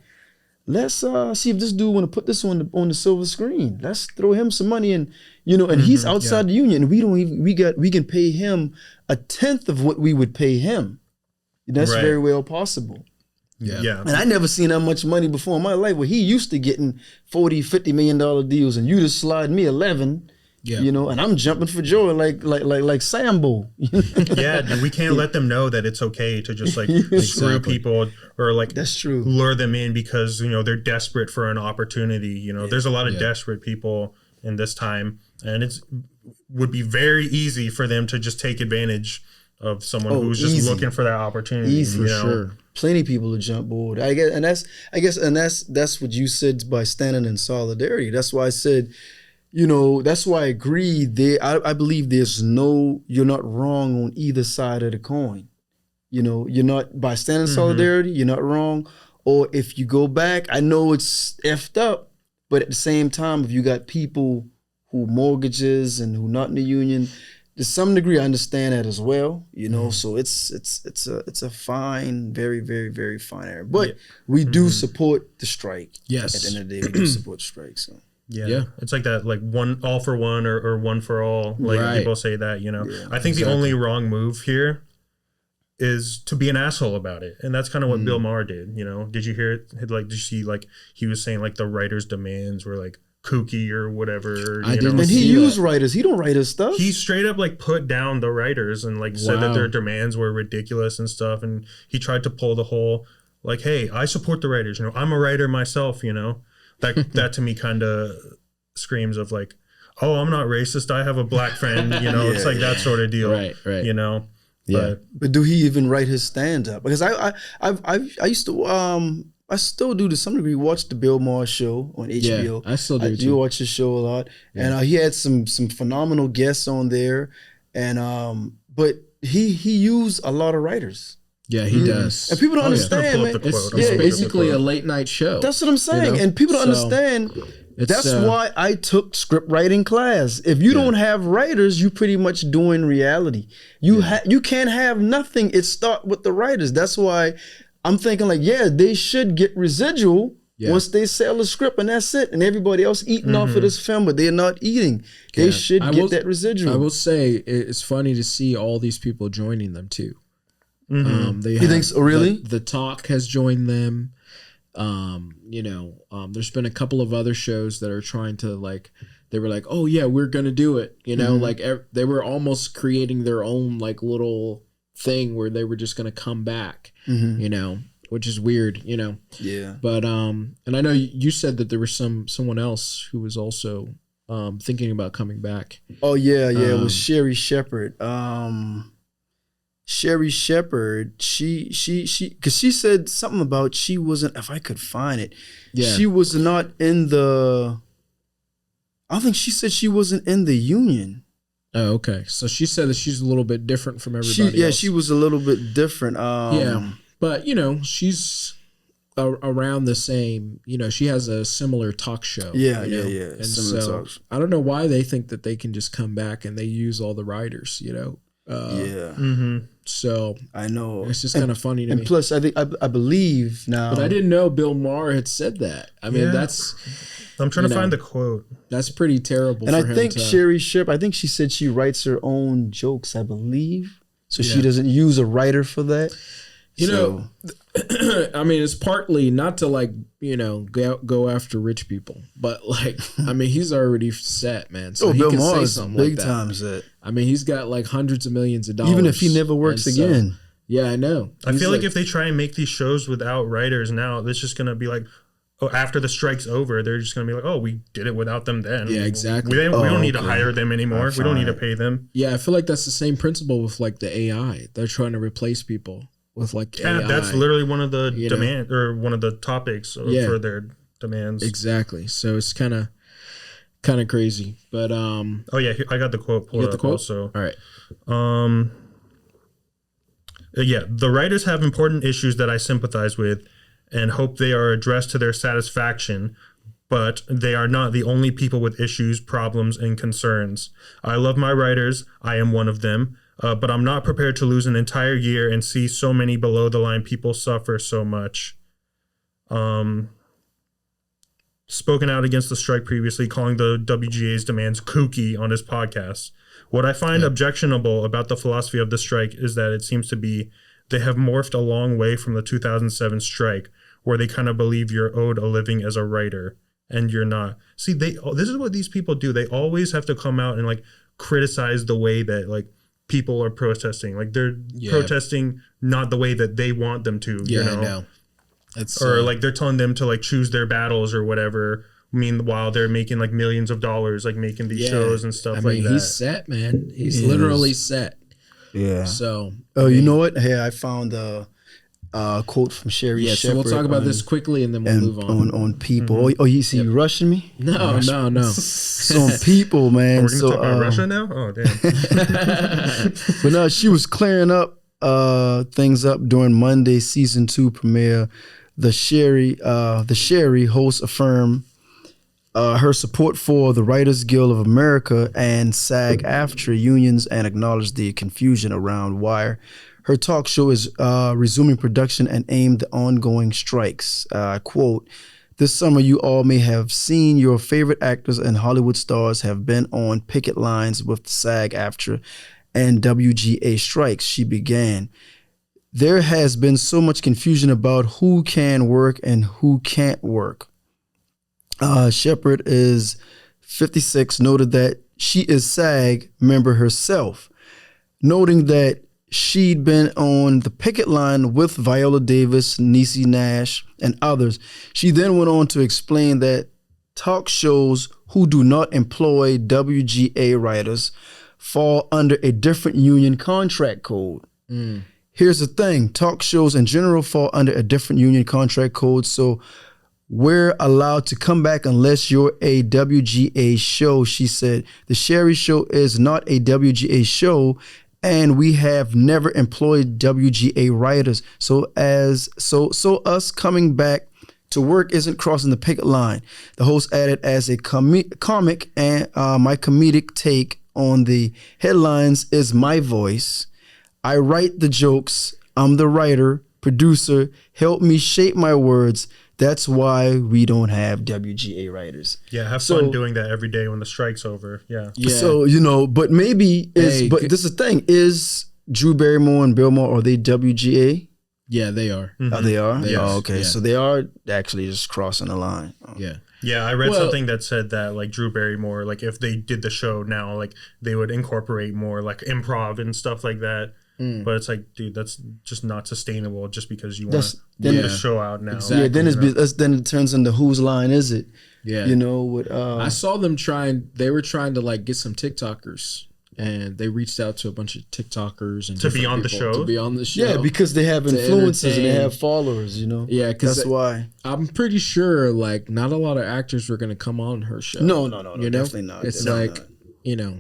Let's see if this dude want to put this on the silver screen. Let's throw him some money, and you know, and he's outside the union. And we can pay him 1/10 of what we would pay him. That's very well possible. Yeah. And I never seen that much money before in my life, where he used to getting $40-50 million deals, and you just slide me 11. Yeah. You know, and I'm jumping for joy like Sambo. Yeah, dude, we can't let them know that it's okay to just like screw people or like that's true. Lure them in because, you know, they're desperate for an opportunity. You know, there's a lot of desperate people in this time, and would be very easy for them to just take advantage of someone who's just looking for that opportunity. Easy, for sure. Plenty of people to jump board. I guess that's what you said by standing in solidarity. That's why I said, you know, that's why I agree. I believe you're not wrong on either side of the coin. You know, you're not, by standing in solidarity, you're not wrong. Or if you go back, I know it's effed up, but at the same time, if you got people who mortgages and who not in the union, to some degree, I understand that as well. So it's a fine, very, very, very fine area. But we do support the strike. Yes. At the end of the day, we do support the strike. So. Yeah, it's like that, like one all for one or one for all. Like people say that, I think the only wrong move here is to be an asshole about it, and that's kind of what Bill Maher did. Did you hear it? Like, did you see like he was saying like the writers' demands were like kooky or whatever? I didn't. And he used writers. He don't write his stuff. He straight up like put down the writers and like said that their demands were ridiculous and stuff. And he tried to pull the whole like, hey, I support the writers. I'm a writer myself. That to me kind of screams of like, oh, I'm not racist. I have a black friend. It's like that sort of deal. Right. But do he even write his stand up? Because I used to I still do to some degree watch the Bill Maher show on HBO. Yeah, I still do I too. watch his show a lot, and he had some phenomenal guests on there, and but he used a lot of writers. Yeah, he does. And people don't understand, man. It's basically a late night show. That's what I'm saying. And people don't understand. That's why I took script writing class. If you don't have writers, you pretty much doing reality. You can't have nothing. It start with the writers. That's why I'm thinking like, they should get residual once they sell the script, and that's it. And everybody else eating off of this film, but they're not eating. They should get that residual. I will say it's funny to see all these people joining them too. You think so? Really? The Talk has joined them. There's been a couple of other shows that are trying to like. They were like, "Oh yeah, we're gonna do it." Like they were almost creating their own like little thing where they were just gonna come back. Which is weird. Yeah. But and I know you said that there was someone else who was also thinking about coming back. Oh yeah. It was Sherry Shepherd. Sherry Shepherd, she because she said something about she wasn't, if I could find it, she was not in the, I don't think she said she wasn't in the union. Oh, okay. So she said that she's a little bit different from everybody else. She was a little bit different. But, she's around the same, she has a similar talk show. Yeah. And similar so talk. I don't know why they think that they can just come back and they use all the writers, So I know it's just kind of funny to me. And plus, I think I believe now. But I didn't know Bill Maher had said that. I mean, that's. I'm trying to find the quote. That's pretty terrible. And I think Sherry Ship. I think she said she writes her own jokes. I believe so. She doesn't use a writer for that. I mean, it's partly not to like go after rich people, but like I mean, he's already set, man. So he Bill can Maher's say something big like that. time set. I mean, he's got like hundreds of millions of dollars, even if he never works again. Yeah, I know. I feel like if they try and make these shows without writers now, it's just gonna be like, after the strike's over, they're just gonna be like, oh, we did it without them then. Yeah, exactly. We don't need to hire them anymore. We don't need to pay them. Yeah, I feel like that's the same principle with like the AI. They're trying to replace people with like AI. That's literally one of the demand or one of the topics for their demands. Exactly. So it's kind of crazy. But oh yeah, I got the quote pulled up also. All right. The writers have important issues that I sympathize with and hope they are addressed to their satisfaction, but they are not the only people with issues, problems, and concerns. I love my writers. I am one of them. But I'm not prepared to lose an entire year and see so many below the line people suffer so much. Spoken out against the strike previously, calling the WGA's demands kooky on his podcast. What I find objectionable about the philosophy of the strike is that it seems to be they have morphed a long way from the 2007 strike, where they kind of believe you're owed a living as a writer and you're not. See, this is what these people do. They always have to come out and like criticize the way that like people are protesting. Like they're protesting not the way that they want them to. Yeah, you know? I know. Or like they're telling them to like choose their battles or whatever. Meanwhile, they're making like millions of dollars, like making these shows and stuff like that. He's set, man. He's literally set. Yeah. So. You know what? Hey, I found a quote from Sherry Shepherd. So we'll talk about this quickly and then we'll move on. On people. Oh, you see, you rushing me? No. So on people, man. We're gonna talk about Russia now? Oh, damn. But no, she was clearing up things up during Monday's season 2 premiere. The Sherry hosts affirm her support for the Writers Guild of America and SAG-AFTRA unions and acknowledged the confusion around why her talk show is resuming production and aimed at ongoing strikes. Quote, "This summer you all may have seen your favorite actors and Hollywood stars have been on picket lines with SAG-AFTRA and WGA strikes," she began. "There has been so much confusion about who can work and who can't work." Shepard is 56, noted that she is SAG member herself, noting that she'd been on the picket line with Viola Davis, Niecy Nash, and others. She then went on to explain that talk shows who do not employ WGA writers fall under a different union contract code. Here's the thing, talk shows in general fall under a different union contract code, so we're allowed to come back unless you're a WGA show, she said. The Sherry Show is not a WGA show, and we have never employed WGA writers. So us coming back to work isn't crossing the picket line. The host added, as a comic and my comedic take on the headlines is my voice. I write the jokes. I'm the writer, producer. Help me shape my words. That's why we don't have WGA writers. Yeah, have fun doing that every day when the strike's over. Yeah. So, but maybe but this is the thing, is Drew Barrymore and Bill Maher, are they WGA? Yeah, they are. Mm-hmm. Oh, they are? Yes. Oh, okay. Yeah. So they are actually just crossing the line. Oh. Yeah. Yeah, I read something that said that like Drew Barrymore, like if they did the show now, like they would incorporate more like improv and stuff like that. But it's like, dude, that's just not sustainable just because you want to get the show out now. Exactly. Yeah, then it turns into whose line is it? Yeah. I saw them they were trying to like get some TikTokers, and they reached out to a bunch of TikTokers and to be on the show. To be on the show. Yeah, because they have influencers and they have followers, Yeah, because that's why. I'm pretty sure like not a lot of actors were going to come on her show. No, definitely not. It's definitely like, not.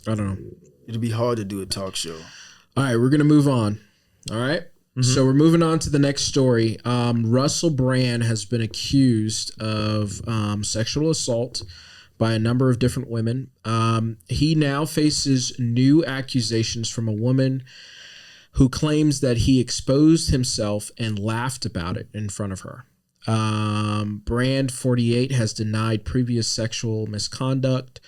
I don't know. It'd be hard to do a talk show. All right, we're going to move on. All right. So we're moving on to the next story. Russell Brand has been accused of sexual assault by a number of different women. He now faces new accusations from a woman who claims that he exposed himself and laughed about it in front of her. Brand, 48, has denied previous sexual misconduct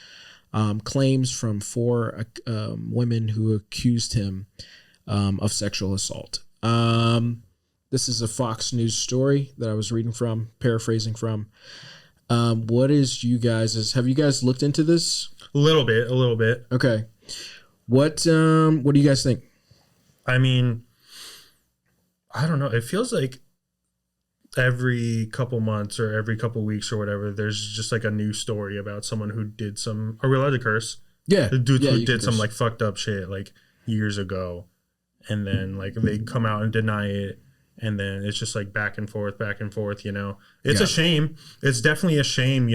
claims from 4 women who accused him of sexual assault. This is a Fox News story that I was reading from, paraphrasing from. What is have you guys looked into this? A little bit. Okay. What do you guys think? I mean, I don't know. It feels like every couple months or every couple weeks or whatever, there's just like a new story about someone who did are we allowed to curse? Yeah. The dude who did some like fucked up shit like years ago. And then like they come out and deny it. And then it's just like back and forth, It's a shame. It's definitely a shame,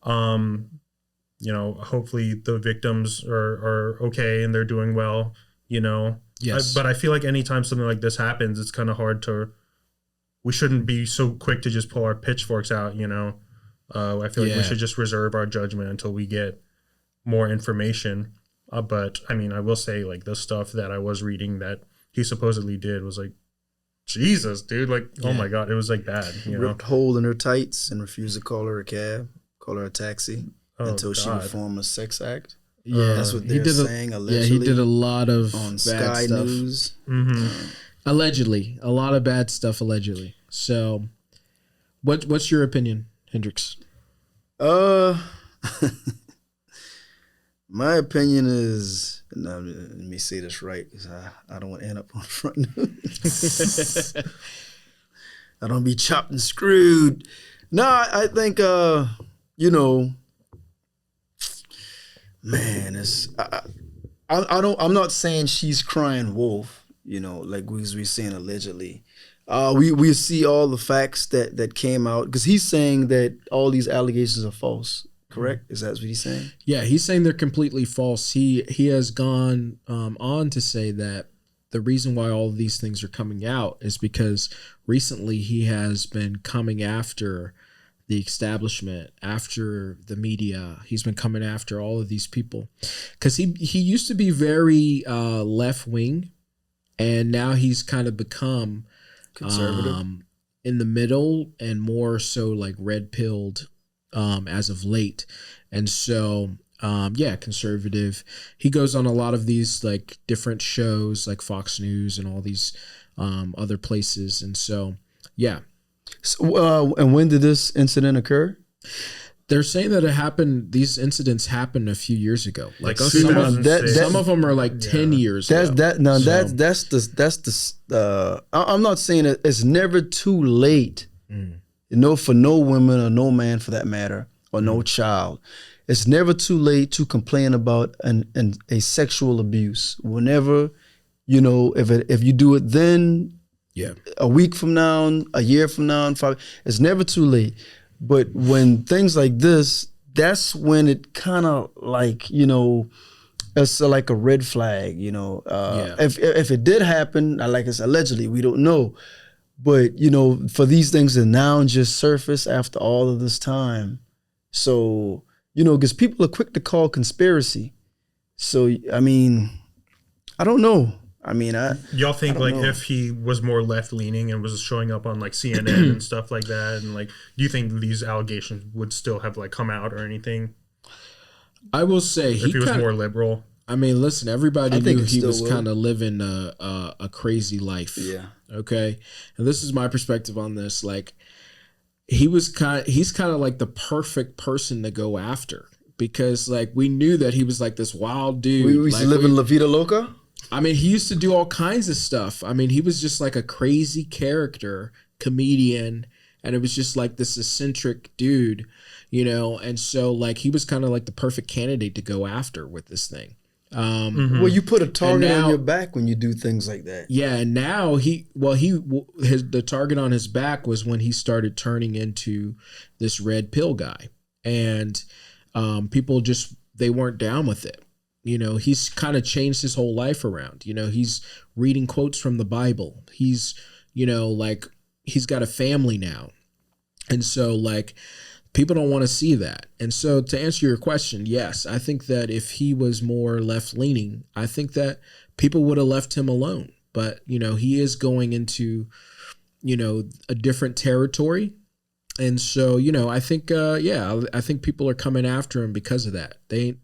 hopefully the victims are okay and they're doing well, Yes. But I feel like anytime something like this happens, it's kind of hard we shouldn't be so quick to just pull our pitchforks out, I feel like we should just reserve our judgment until we get more information. But I mean, I will say like the stuff that I was reading that he supposedly did was like, Jesus, dude, like, oh my God, it was like bad. Ripped hole in her tights and refused to call her a cab, call her a taxi until she performed a sex act. Yeah, that's what they're saying. Allegedly, he did a lot of on bad Sky stuff. News. Allegedly, a lot of bad stuff. Allegedly. So, what's your opinion, Hendrix? My opinion is, let me say this right because I don't want to end up on front news. I don't be chopped and screwed. No, I think man, I'm not saying she's crying wolf, like we're saying allegedly. We see all the facts that came out because he's saying that all these allegations are false. Correct? Is that what he's saying? Yeah, he's saying they're completely false. He has gone on to say that the reason why all of these things are coming out is because recently he has been coming after the establishment, after the media. He's been coming after all of these people because he used to be very left wing, and now he's kind of become Conservative. In the middle and more so like red pilled as of late. And so conservative. He goes on a lot of these like different shows like Fox News and all these other places. And so So, and when did this incident occur? they're saying that these incidents happened a few years ago. Like Like some, 2006. some of them are like 10 years That's ago. that. No, So- that's the. I'm not saying that it's never too late. For no woman or no man for that matter, or no child. It's never too late to complain about a sexual abuse. Whenever, if you do it then, Yeah. a week from now, a year from now, it's never too late. But when things like this, that's when it kind of like, it's like a red flag, If it did happen, like I said, allegedly, we don't know. But, for these things to now just surface after all of this time. So, because people are quick to call conspiracy. So, I mean, I don't know. I mean, Y'all think I don't like know. if he was more left leaning and was showing up on like CNN and stuff like that, and like, do you think these allegations would still have like come out or anything I will say if he was more liberal? I mean, listen, everybody I think knew it he still was will. kind of living a crazy life. Yeah. Okay. And this is my perspective on this. Like, he's kind of like the perfect person to go after, because like we knew that he was like this wild dude. We used like, to live in La Vida Loca. I mean, he used to do all kinds of stuff. I mean, he was just like a crazy character, comedian, and it was just like this eccentric dude, and so like he was kind of like the perfect candidate to go after with this thing. Well, you put a target now- on your back when you do things like that. Yeah, and now the target on his back was when he started turning into this red pill guy, and people just they weren't down with it. He's kind of changed his whole life around. He's reading quotes from the Bible. He's like he's got a family now, and so like people don't want to see that. And so to answer your question, yes, I think that if he was more left leaning, I think that people would have left him alone. But, he is going into, a different territory. And so, I think, I think people are coming after him because of that. They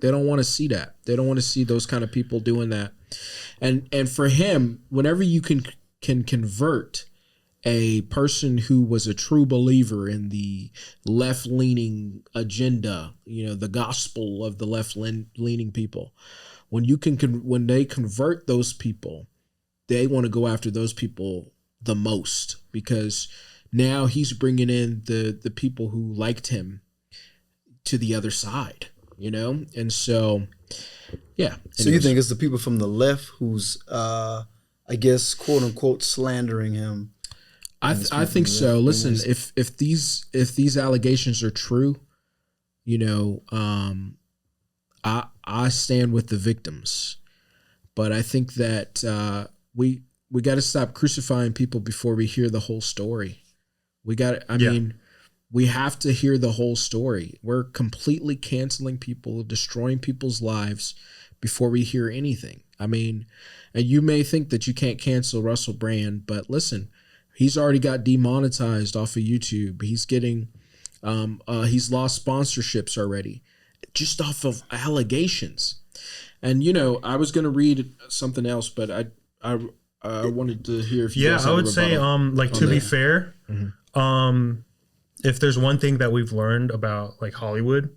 don't want to see that. They don't want to see those kind of people doing that. And for him, whenever you can convert a person who was a true believer in the left-leaning agenda, the gospel of the left-leaning people, when they convert those people, they want to go after those people the most, because now he's bringing in the people who liked him to the other side, and so yeah. So you think it's the people from the left who's, I guess, quote unquote, slandering him? I think so. Listen, if these allegations are true, I stand with the victims, but I think that we got to stop crucifying people before we hear the whole story. mean, we have to hear the whole story. We're completely canceling people, destroying people's lives before we hear anything. I mean, and you may think that you can't cancel Russell Brand, but listen. He's already got demonetized off of YouTube. He's getting, he's lost sponsorships already, just off of allegations. And I was gonna read something else, but I wanted to hear if you guys had I a would say like to be fair, if there's one thing that we've learned about like Hollywood,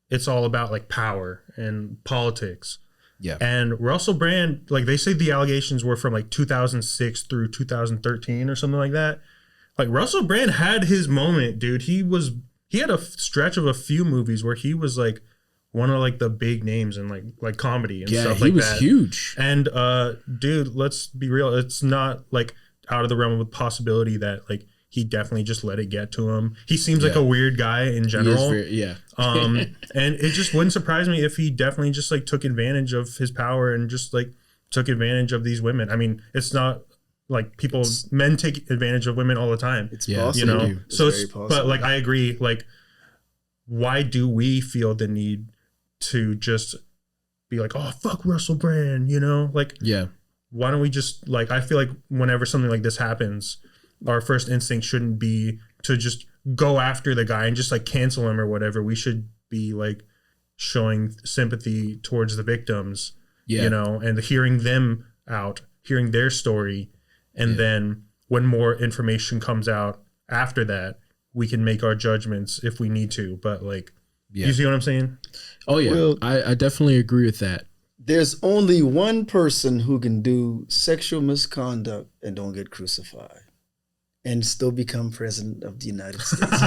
it's all about like power and politics. Yeah. And Russell Brand, like they say the allegations were from like 2006 through 2013 or something like that. Like Russell Brand had his moment, dude. He had a stretch of a few movies where he was like one of like the big names in like comedy and stuff like that. He was huge. And dude, let's be real. It's not like out of the realm of possibility that like he definitely just let it get to him. He seems like a weird guy in general. And it just wouldn't surprise me if he definitely just like took advantage of his power and just like took advantage of these women. I mean, it's not like men take advantage of women all the time. It's Yeah, possible. you know, It's so very it's, possible. but like I agree. Like, why do we feel the need to just be like, oh fuck Russell Brand? You know, like Yeah. why don't we just like? I feel like whenever something like this happens, our first instinct shouldn't be to just go after the guy and just like cancel him or whatever. We should be like showing sympathy towards the victims, Yeah. you know, and hearing them out, hearing their story. And then when more information comes out after that, we can make our judgments if we need to. But like, you see what I'm saying? Oh yeah. Well- I definitely agree with that. There's only one person who can do sexual misconduct and don't get crucified and still become president of the United States.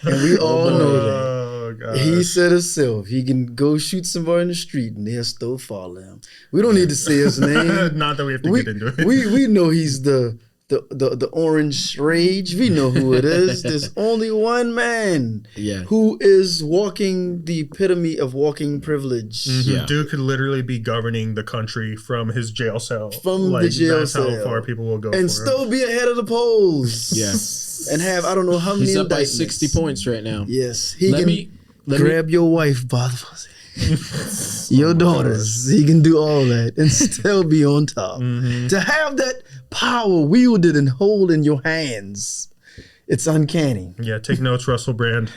And we all know that. Oh, God. He said himself, he can go shoot somebody in the street and they'll still follow him. We don't need to say his name. Not that we have to get into it. We know he's the orange rage. We know who it is. There's only one man who is walking the epitome of walking privilege. Yeah. Dude could literally be governing the country from his jail cell. From the jail that's cell. how far people will go And for still him. be ahead of the polls. Yeah. And have, I don't know how many He's up by indictments. 60 points right now. Yes. He Let can me grab your wife by the pussy. Your daughters. He can do all that and still be on top. To have that power wielded and hold in your hands, it's uncanny. Yeah, take notes, Russell Brand.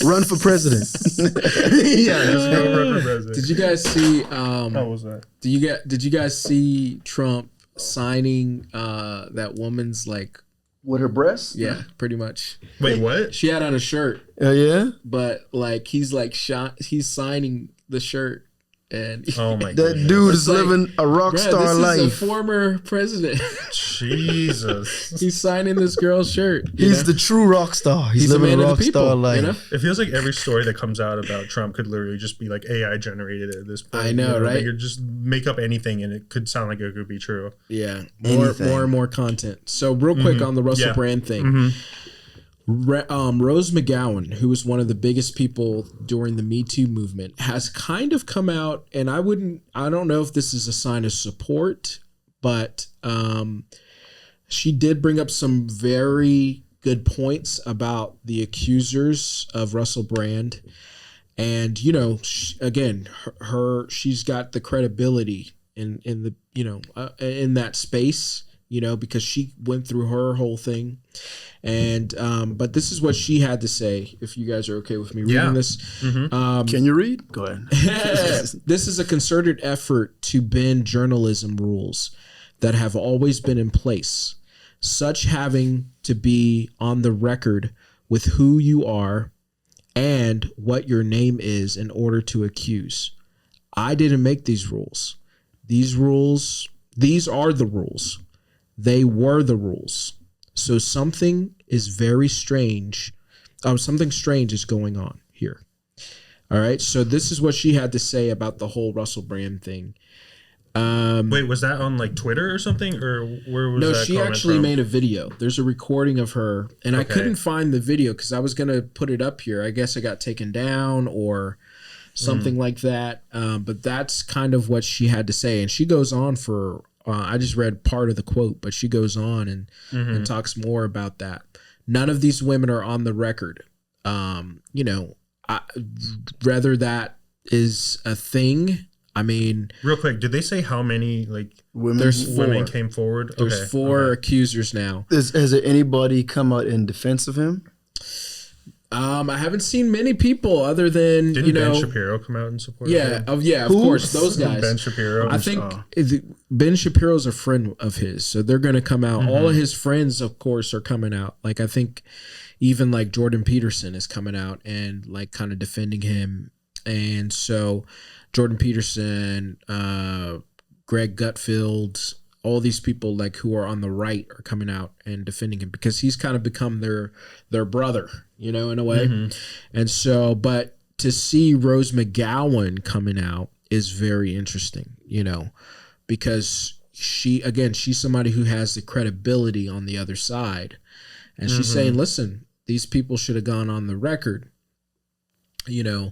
Run for president. Yeah, just go run for president. Did you guys see How was that? did you guys see Trump signing that woman's like With her breasts? pretty much. Wait, what? She had on a shirt, Yeah? but like he's signing the shirt and Oh my That goodness. dude It's is like, living a rock bruh, star this life. is a former president. Jesus. He's signing this girl's shirt. you He's know? the true rock star. He's a living man a of rock the people, star life. you know? It feels like every story that comes out about Trump could literally just be like AI generated at this point. I know, right? They could just make up anything and it could sound like it could be true. Yeah, Anything. more and more content. So real quick on the Russell Yeah. Brand thing. Rose McGowan, who was one of the biggest people during the Me Too movement, has kind of come out, and I don't know if this is a sign of support, but she did bring up some very good points about the accusers of Russell Brand. And, you know, she's got the credibility in the, in that space, because she went through her whole thing. And, but this is what she had to say, if you guys are okay with me reading this. Can you read? Go ahead. This is a concerted effort to bend journalism rules that have always been in place, such having to be on the record with who you are and what your name is in order to accuse. I didn't make these rules. These are the rules. They were the rules. So something is very strange. Something strange is going on here. All right. So this is what she had to say about the whole Russell Brand thing. Wait, was that on like Twitter or something, or where was that? No, she actually made a video. There's a recording of her, and I couldn't find the video because I was gonna put it up here. I guess it got taken down or something like that. But that's kind of what she had to say, and she goes on for. I just read part of the quote, but she goes on and talks more about that. None of these women are on the record. Whether that is a thing. I mean, real quick, did they say how many like Women, women came forward? there's four accusers now. has there anybody come out in defense of him? I haven't seen many people other than Didn't Ben Shapiro come out and support? Yeah, him? of course, those guys. Ben Shapiro. I think Ben Shapiro's a friend of his, so they're going to come out. All of his friends, of course, are coming out. Like I think even like Jordan Peterson is coming out and like kind of defending him, and so Jordan Peterson, Greg Gutfeld, all these people like who are on the right are coming out and defending him because he's kind of become their brother, in a way. And so, but to see Rose McGowan coming out is very interesting, because she's somebody who has the credibility on the other side. And she's saying, listen, these people should have gone on the record, and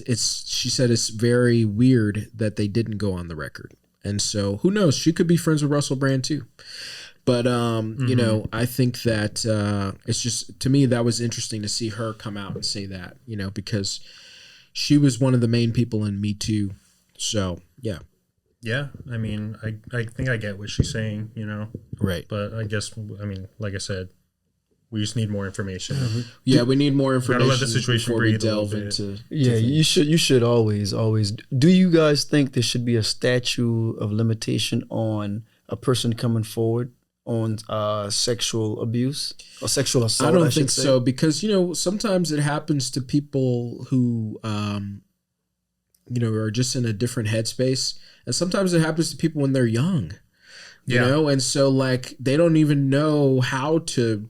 she said it's very weird that they didn't go on the record. And so who knows? She could be friends with Russell Brand too. But you know, I think that it's just, to me, that was interesting to see her come out and say that, you know, because she was one of the main people in Me Too. So yeah. Yeah, I mean, I think I get what she's saying, you know. Right. But I guess, I mean, like I said, we just need more information. Yeah, we need more information. Gotta let the situation before we breathe a little delve bit. into. Yeah, you should always. Do you guys think there should be a statute of limitation on a person coming forward on sexual abuse or sexual assault? I don't should think say? so, because, you know, sometimes it happens to people who, you know, are just in a different headspace. And sometimes it happens to people when they're young, you know? And so, like, they don't even know how to,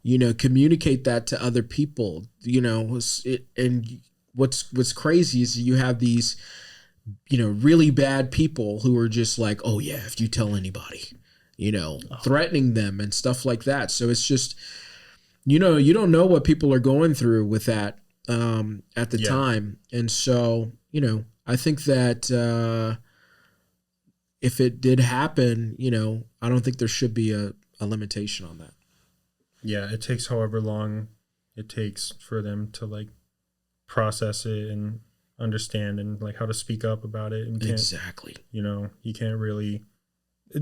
you know, communicate that to other people, you know? And what's crazy is you have these, you know, really bad people who are just like, oh, yeah, if you tell anybody, you know, threatening them and stuff like that. So it's just, you know, you don't know what people are going through with that at the time. And so, you know, I think that if it did happen, you know, I don't think there should be a limitation on that. Yeah, it takes however long it takes for them to, like, process it and understand and, like, how to speak up about it. And Exactly. You know, you can't really,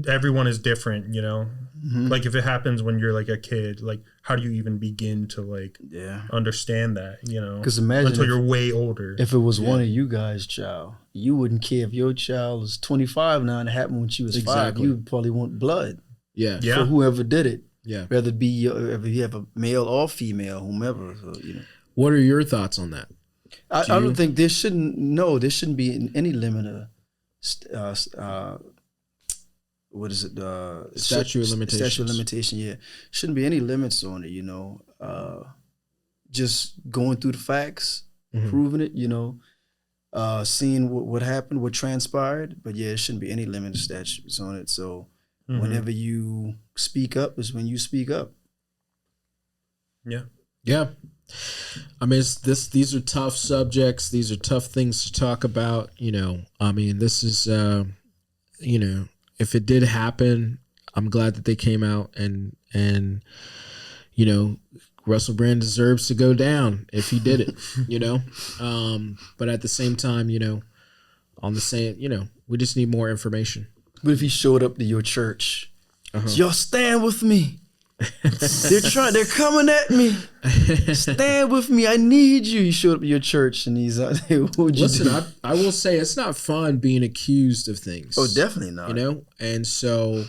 everyone is different, you know? Mm-hmm. Like, if it happens when you're, like, a kid, like, how do you even begin to, like, understand that, you know? Because imagine until you're way older. If it was one of you guys' child, you wouldn't care if your child was 25 now and it happened when she was 5. You would probably want blood. Yeah. For whoever did it. Yeah. Whether it be whether you have a male or female, whomever. So, you know. What are your thoughts on that? I don't think there shouldn't be any limit of what is it? Statute of limitations. Statute of limitation, yeah. Shouldn't be any limits on it, you know. Just going through the facts, proving it, you know, seeing what happened, what transpired. But yeah, it shouldn't be any limit of statutes on it. So whenever you speak up is when you speak up. Yeah. Yeah. I mean, these are tough subjects. These are tough things to talk about. You know, I mean, this is, you know, if it did happen, I'm glad that they came out and you know, Russell Brand deserves to go down if he did it, you know. But at the same time, you know, on the same, you know, we just need more information. But if he showed up to your church, y'all stand with me. They're coming at me. Stand with me. I need you. He showed up to your church and he's out there. What would you do? Listen, I will say it's not fun being accused of things. Oh, definitely not. You know, and so,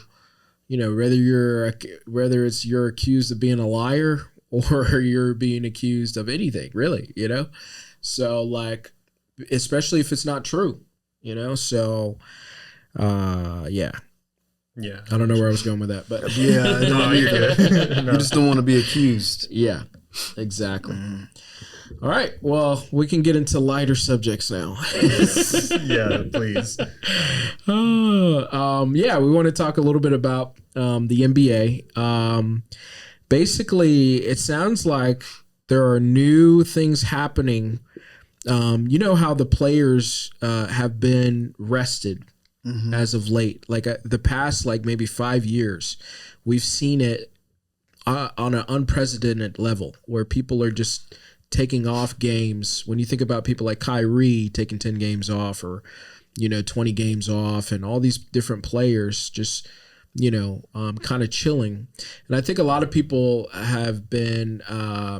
you know, whether it's you're accused of being a liar or you're being accused of anything, really, you know. So, like, especially if it's not true, you know. So, yeah. Yeah. I don't know where I was going with that, but Yeah, No, you're good. you just don't want to be accused. yeah, exactly. All right. Well, we can get into lighter subjects now. Yeah, please. Yeah, we want to talk a little bit about the NBA. Basically, it sounds like there are new things happening. You know how the players have been rested as of late, like the past, like maybe 5 years, we've seen it on an unprecedented level where people are just taking off games. When you think about people like Kyrie taking 10 games off or, you know, 20 games off and all these different players just, you know, kind of chilling. And I think a lot of people have been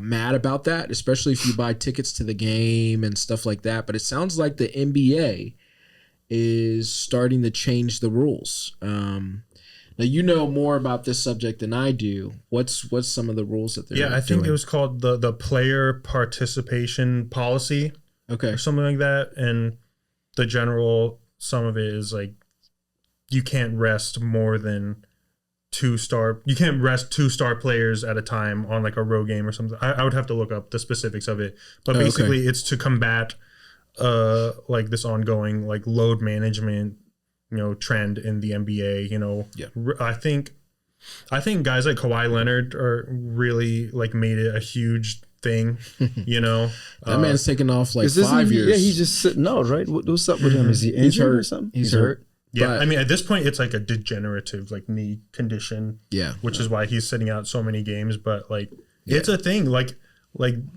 mad about that, especially if you buy tickets to the game and stuff like that. But it sounds like the NBA is starting to change the rules. Now, you know more about this subject than I do. What's some of the rules that they're doing? I think it was called the player participation policy. Okay. Or something like that. And the general sum of it is, like, you can't rest more than two star players at a time on, like, a road game or something. I would have to look up the specifics of it. But basically it's to combat like this ongoing, like, load management, you know, trend in the NBA, you know. Yeah. I think guys like Kawhi Leonard are really, like, made it a huge thing, you know. That man's taking off like 5 years. Yeah, he's just sitting out, right? What's up with him? Is he injured or something? He's hurt. Yeah, But- I mean, at this point, it's like a degenerative like knee condition. Yeah. Which is why he's sitting out so many games. But like, it's a thing. Like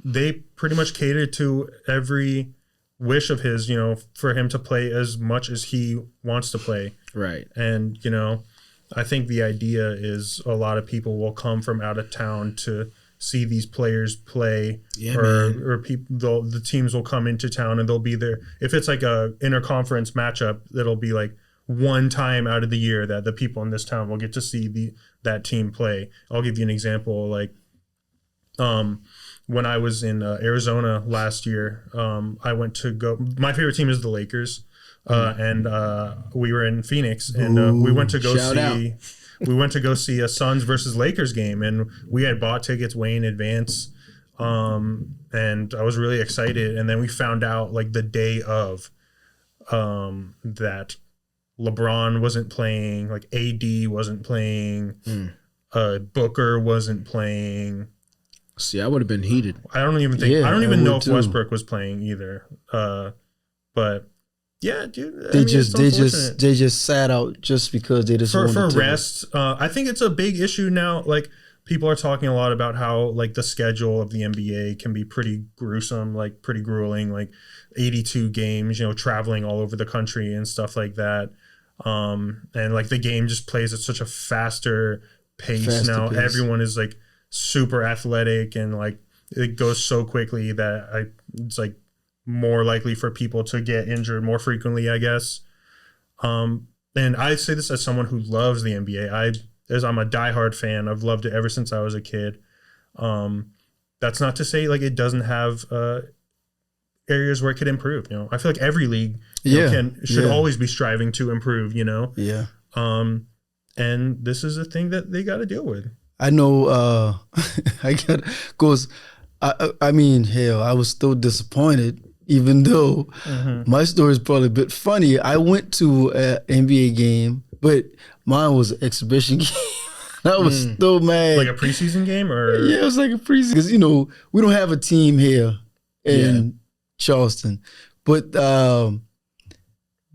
they pretty much cater to every wish of his, for him to play as much as he wants to play. Right. And, I think the idea is a lot of people will come from out of town to see these players play, or people, the teams will come into town and they'll be there. If it's like a interconference matchup, it'll be like one time out of the year that the people in this town will get to see that team play. I'll give you an example. Like, when I was in Arizona last year, I went to go. My favorite team is the Lakers, and we were in Phoenix, and we went to go see. We went to go see a Suns versus Lakers game, and we had bought tickets way in advance, and I was really excited. And then we found out like the day of that LeBron wasn't playing, like AD wasn't playing, Booker wasn't playing. See, I would have been heated. I don't even know if Westbrook was playing either. But yeah, dude. They just sat out just because they just wanted for to rest. I think it's a big issue now. Like, people are talking a lot about how like the schedule of the NBA can be pretty gruesome, like pretty grueling, like 82 games, traveling all over the country and stuff like that. And like the game just plays at such a faster pace now. Everyone is like super athletic, and like it goes so quickly that it's like more likely for people to get injured more frequently, I guess. And I say this as someone who loves the NBA. I'm a diehard fan. I've loved it ever since I was a kid. That's not to say like it doesn't have areas where it could improve. I feel like every league should always be striving to improve. Yeah. And this is a thing that they got to deal with. I know. I mean, hell, I was still disappointed, even though my story is probably a bit funny. I went to an NBA game, but mine was an exhibition game. I was still mad. Like a preseason game, or yeah, it was like a preseason, because we don't have a team here in Charleston, but the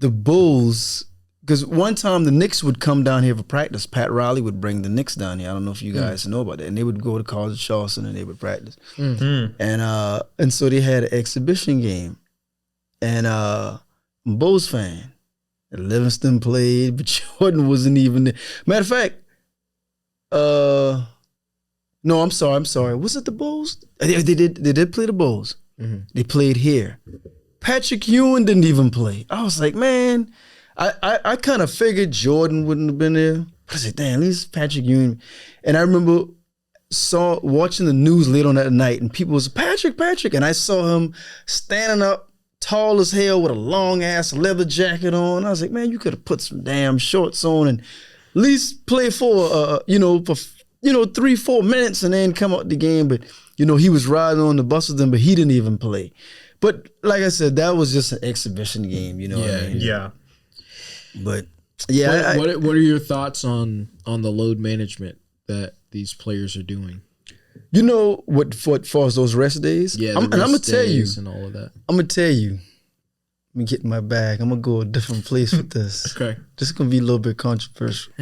Bulls. Because one time the Knicks would come down here for practice. Pat Riley would bring the Knicks down here. I don't know if you guys know about that. And they would go to College of Charleston and they would practice. And so they had an exhibition game. And I'm a Bulls fan. And Livingston played, but Jordan wasn't even there. Matter of fact, no, I'm sorry. Was it the Bulls? They did play the Bulls. They played here. Patrick Ewing didn't even play. I was like, man, I kind of figured Jordan wouldn't have been there. But I said, damn, at least Patrick Ewing. And I remember watching the news late on that night, and people was, Patrick. And I saw him standing up, tall as hell, with a long-ass leather jacket on. I was like, man, you could have put some damn shorts on and at least play for 3-4 minutes and then come out the game. But, he was riding on the bus with them, but he didn't even play. But like I said, that was just an exhibition game, what I mean? Yeah. But yeah, what are your thoughts on the load management that these players are doing? What far as those rest days? Yeah, I'm gonna tell you and all of that. I'm gonna tell you. Let me get in my bag. I'm gonna go a different place with this. Okay, this is gonna be a little bit controversial.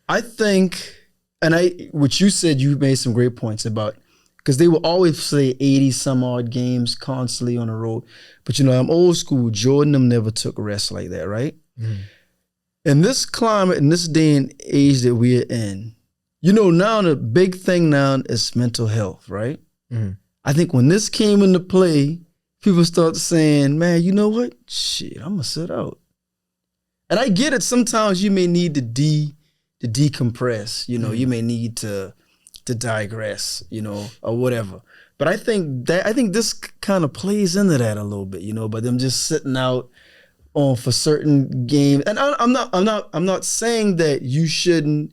I think, and what you said, you made some great points about, because they will always say 80 some odd games constantly on the road. But I'm old school. Jordan them never took rest like that, right? In this climate, in this day and age that we're in, now the big thing now is mental health, right? I think when this came into play, people start saying, man, you know what? Shit, I'm gonna sit out. And I get it. Sometimes you may need to decompress. You may need to digress, or whatever. But I think this kind of plays into that a little bit, by them just sitting out for certain games. And I'm not saying that you shouldn't,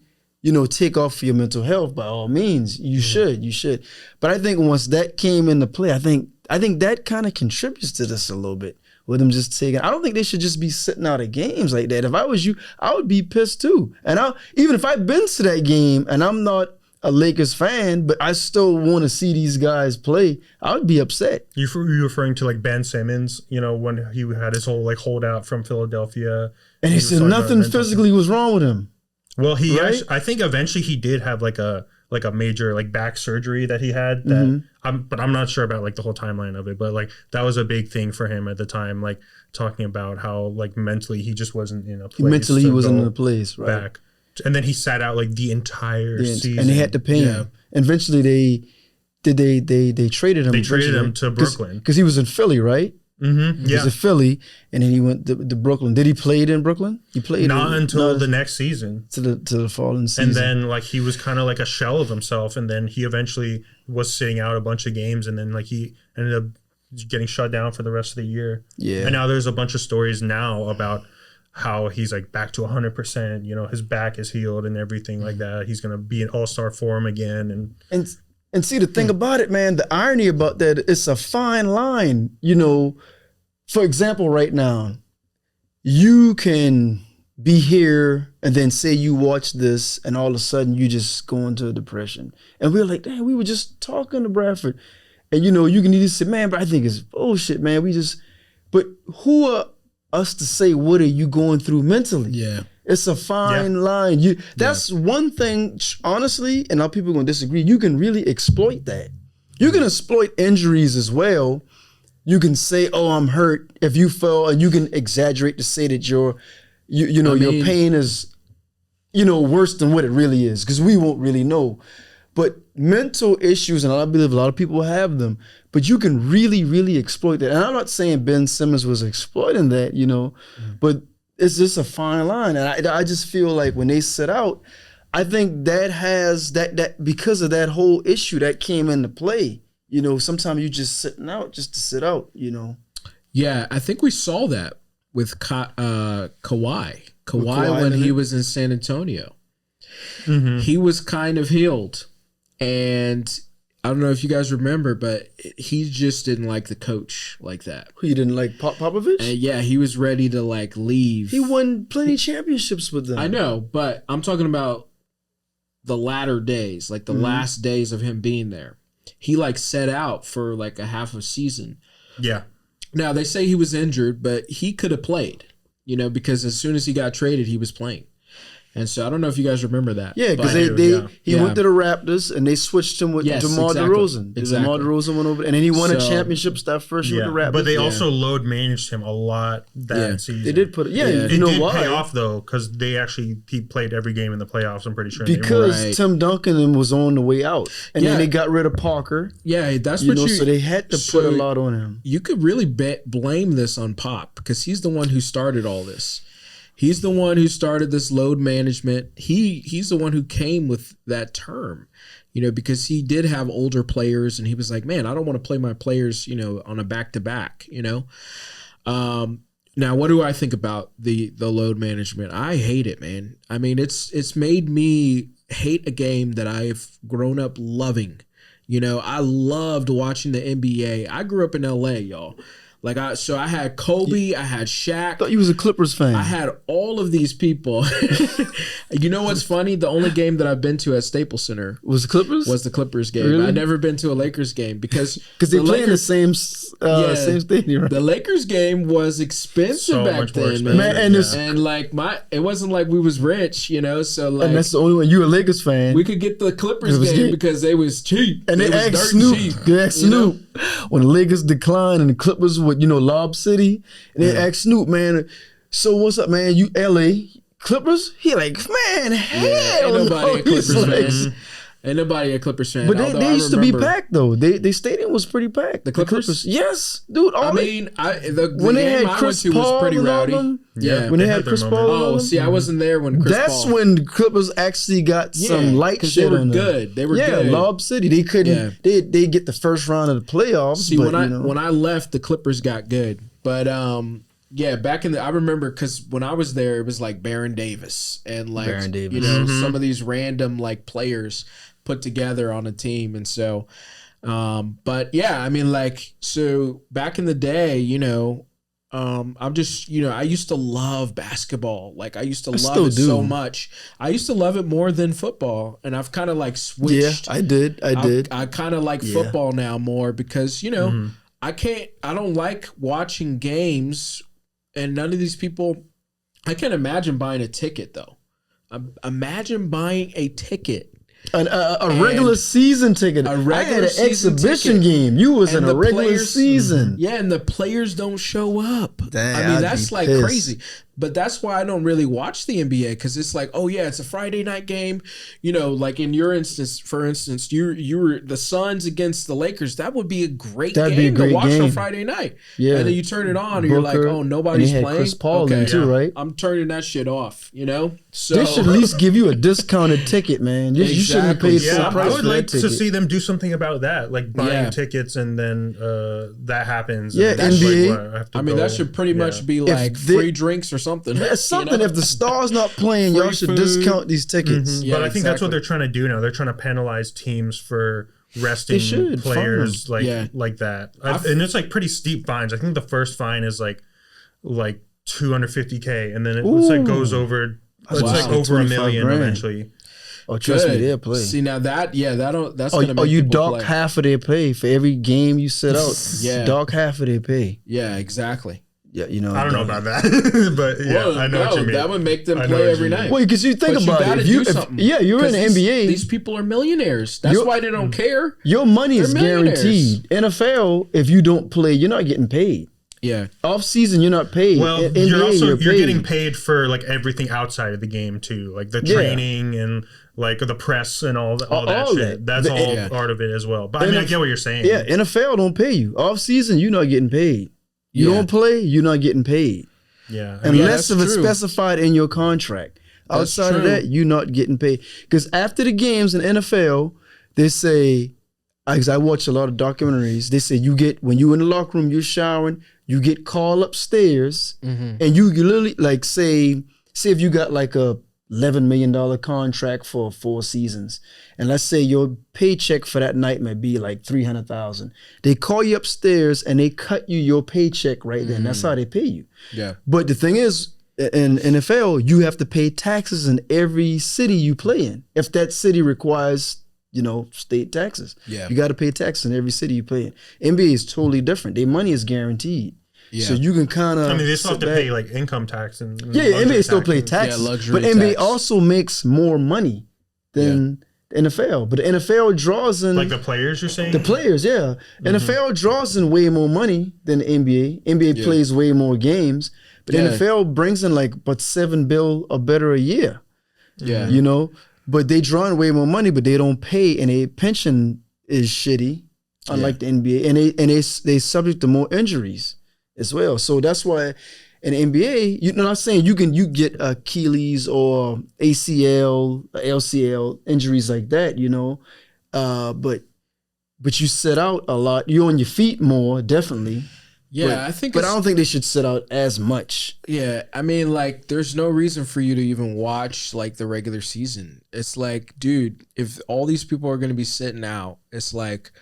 take off for your mental health. By all means, you should. But I think once that came into play, I think that kind of contributes to this a little bit, with them just taking. I don't think they should just be sitting out of games like that. If I was you, I would be pissed too. And even if I've been to that game and I'm not a Lakers fan, but I still want to see these guys play, I would be upset. You referring to like Ben Simmons, when he had his whole like holdout from Philadelphia, And he said nothing physically was wrong with him. Well, right? I think eventually he did have like a major like back surgery that he had that but I'm not sure about like the whole timeline of it, but like that was a big thing for him at the time, like talking about how like mentally he just wasn't in a place. Mentally he wasn't in a place, right? Back. And then he sat out like the entire season. And they had to pay him. And eventually they traded him. They traded him to Brooklyn. Because he was in Philly, right? Mm-hmm. He was in Philly, and then he went to Brooklyn. Did he play it in Brooklyn? He played not until the next season. To the following season. And then like he was kind of like a shell of himself, and then he eventually was sitting out a bunch of games, and then like he ended up getting shut down for the rest of the year. Yeah. And now there's a bunch of stories now about how he's like back to 100%. You know, his back is healed and everything like that. He's gonna be in all-star form again, and see, the thing about it, man, the irony about that, it's a fine line. You know, for example, right now, you can be here and then say you watch this and all of a sudden you just go into a depression. And we're like, damn, we were just talking to Bradford. And, you know, you can either say, man, but I think it's bullshit, man. But who are us to say, what are you going through mentally? Yeah. It's a fine line. That's one thing, honestly, and now people are going to disagree, you can really exploit that. You can exploit injuries as well. You can say, oh, I'm hurt if you fell, and you can exaggerate to say that your pain is, worse than what it really is, because we won't really know. But mental issues, and I believe a lot of people have them, but you can really, really exploit that. And I'm not saying Ben Simmons was exploiting that, but it's just a fine line. And I just feel like when they sit out, I think that has that because of that whole issue that came into play. Sometimes you just sitting out just to sit out, Yeah, I think we saw that with Kawhi. Kawhi when he was in San Antonio. Mm-hmm. He was kind of healed. And I don't know if you guys remember, but he just didn't like the coach like that. Who, you didn't like Popovich? And yeah, he was ready to like leave. He won plenty of championships with them. I know, but I'm talking about the latter days, like the last days of him being there. He like set out for like a half a season. Yeah. Now they say he was injured, but he could have played, because as soon as he got traded, he was playing. And so I don't know if you guys remember that. Yeah, because he went to the Raptors and they switched him with DeMar DeRozan. DeMar DeRozan went over, and then he won a championship that first year with the Raptors. But they also load managed him a lot that season. They did put it. It did pay off though, because he played every game in the playoffs. I'm pretty sure because Tim Duncan was on the way out, and then they got rid of Parker. Yeah, that's what so they had to put a lot on him. You could really blame this on Pop because he's the one who started all this. He's the one who started this load management. He's the one who came with that term, because he did have older players and he was like, man, I don't want to play my players, on a back-to-back, Now, what do I think about the load management? I hate it, man. I mean, it's made me hate a game that I've grown up loving. I loved watching the NBA. I grew up in LA, y'all. So I had Kobe, I had Shaq. I thought you was a Clippers fan. I had all of these people. You know what's funny? The only game that I've been to at Staples Center was the Clippers. Was the Clippers game? Really? I'd never been to a Lakers game because they play in the same stadium. Right? The Lakers game was expensive back then, man. And it wasn't like we was rich, So like, and that's the only one. You a Lakers fan? We could get the Clippers game because they was cheap. And they asked Snoop. They asked Snoop when the Lakers declined and the Clippers with Lob City, and they asked Snoop, man, so what's up, man? You LA Clippers? He like, man, hell ain't nobody a Clippers fan. Ain't nobody a Clippers fan. But they used to be packed though. They stadium was pretty packed. The Clippers? Yes, dude. When they had Chris Paul was pretty rowdy. When they had Chris Paul. Oh, see, I wasn't there when Chris Paul. That's when the Clippers actually got some light shit on them. They were good. Yeah, Lob City. They couldn't. They get the first round of the playoffs. See, when I left, the Clippers got good, but back in I remember because when I was there, it was like Baron Davis and like some of these random like players put together on a team, and so but yeah, I mean, like, so back in the day, I'm just, I used to love basketball. Like, I used to love it so much. I used to love it more than football, and I've kind of like switched. Yeah, I did. I kind of like football now more because I don't like watching games, and none of these people I can imagine buying a ticket though. Imagine buying a ticket. A regular season ticket. A regular I had an season exhibition ticket. game. You was And in a the regular players- season. Yeah, and the players don't show up. Dang, I mean, I'd that's be like pissed. crazy. But that's why I don't really watch the NBA because it's like, oh yeah, it's a Friday night game. You know, like in your instance, for instance, you were the Suns against the Lakers. That would be a great That'd game be a great to watch game. on Friday night. Yeah. And then you turn it on and you're like, Booker, oh, and nobody's they had playing. Chris Paul in too, right? I'm turning that shit off. You know, so They should at least give you a discounted ticket, man. You shouldn't have Exactly. paid Yeah, full I price would for like that to ticket. see them do something about that, like buying Yeah. tickets and then that happens. Yeah, and that's NBA. like where I have to I mean, go. that should pretty much be like they- free drinks or something. Yeah, something. You know? If the Stars not playing, y'all Free should food. discount these tickets. Yeah, but I think that's what exactly. they're trying to do now. They're trying to penalize teams for resting should, players fine like that. And it's like pretty steep fines. I think the first fine is like 250K, and then it looks like goes over. It's Wow. like over $1 million $25,000. eventually. Oh, trust me, Good. they'll play. See now that's gonna make you people dock play. half of their pay for every game you set out. Yeah. Dock half of their pay. Yeah, exactly. Yeah, you know. I don't know about that, but yeah, Well, I know what you mean. That would make them I know play what every you mean. night. Well, because you think But you about gotta it. do something. You're in the 'Cause NBA. These people are millionaires. That's why they don't care. Your money is They're millionaires. guaranteed. NFL, if you don't play, you're not getting paid. Yeah. Off season, you're not paid. Well, NBA, you're paid. getting paid for like everything outside of the game too, like the Yeah. training and like the press and all that All shit. that. That's The- all yeah. part of it as well. But I mean, I get what you're saying. Yeah, NFL don't pay you. Off season, you're not getting paid. You Yeah. don't play, you're not getting paid. yeah. I mean, Unless that's if it's true. specified in your contract. That's Outside of true. that, you're not getting paid. Because after the games in NFL, they say, because I watch a lot of documentaries, they say when you in the locker room, you're showering, you get called upstairs, and you literally like say if you got like a $11 million contract for 4 seasons, and let's say your paycheck for that night might be like $300,000. They call you upstairs and they cut you your paycheck right then. That's how they pay you. Yeah. But the thing is, in NFL, you have to pay taxes in every city you play in. If that city requires, state taxes, Yeah. you got to pay taxes in every city you play in. NBA is totally different. Their money is guaranteed. Yeah. So you can kind of. I mean, they still have to pay like income tax and Yeah, luxury NBA still pay tax. taxes. luxury but NBA tax. also makes more money than the NFL. But the NFL draws in Like the players, you're saying? the players, yeah. NFL draws in way more money than the NBA. NBA Yeah. plays way more games. But Yeah. NFL brings in like but $7 billion or better a year. Yeah. But they draw in way more money, but they don't pay, and their pension is shitty, unlike the NBA, and they subject to more injuries as well. So that's why in the NBA, you're not saying you get Achilles or ACL, LCL injuries like that, but you sit out a lot. You're on your feet more, definitely. Yeah, I think But I don't think they should sit out as much. Yeah, I mean, like, there's no reason for you to even watch like the regular season. It's like, dude, if all these people are going to be sitting out, it's like,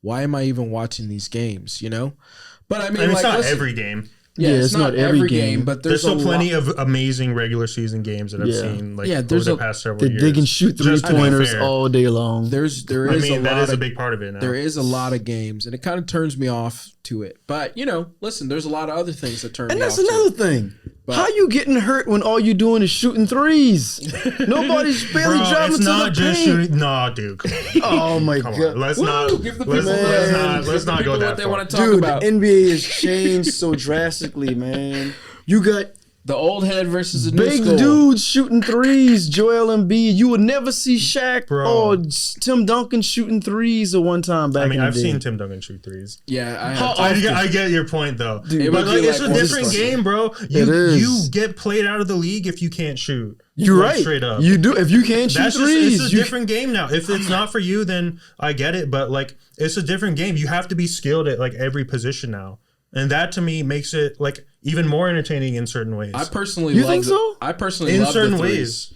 why am I even watching these games? But I mean, And it's like, not listen, every game. Yeah, it's not every game, but There's still a plenty lot. of amazing regular season games that I've Yeah. seen like Yeah, over there's the a- past several They years. dig and shoot Just to be three-pointers fair. all day long. There I is mean, a that lot is a of big part of it now. there is a lot of games, and it kind of turns me off to it. But listen, there's a lot of other things that turn And me that's off. another to it. thing. But- How you getting hurt when all you doing is shooting threes? Nobody's barely Bro, driving it's to the not just paint. shooting. Nah, dude. Oh my Come god! on. Let's Woo, not. give the Let's, people- let's Man. not. Give Let's the not go people that what they far. want to talk Dude, about. the NBA has changed so drastically, man. You got The old head versus the new big school. dudes shooting threes. Joel Embiid. You would never see Shaq Bro. or Tim Duncan shooting threes at one time back I mean, in the I've day. seen Tim Duncan shoot threes. Yeah, I How have. often? I get your point though, Dude, but it would be it's like a one different discussion. game, bro. It is. You get played out of the league if you can't shoot. You're Like, right. Straight up. You do if you can't shoot That's just, threes. it's a different game now. If it's not for you, then I get it. But like, it's a different game. You have to be skilled at like every position now, and that to me makes it like even more entertaining in certain ways. I personally You love think so? I personally In love certain the threes. ways.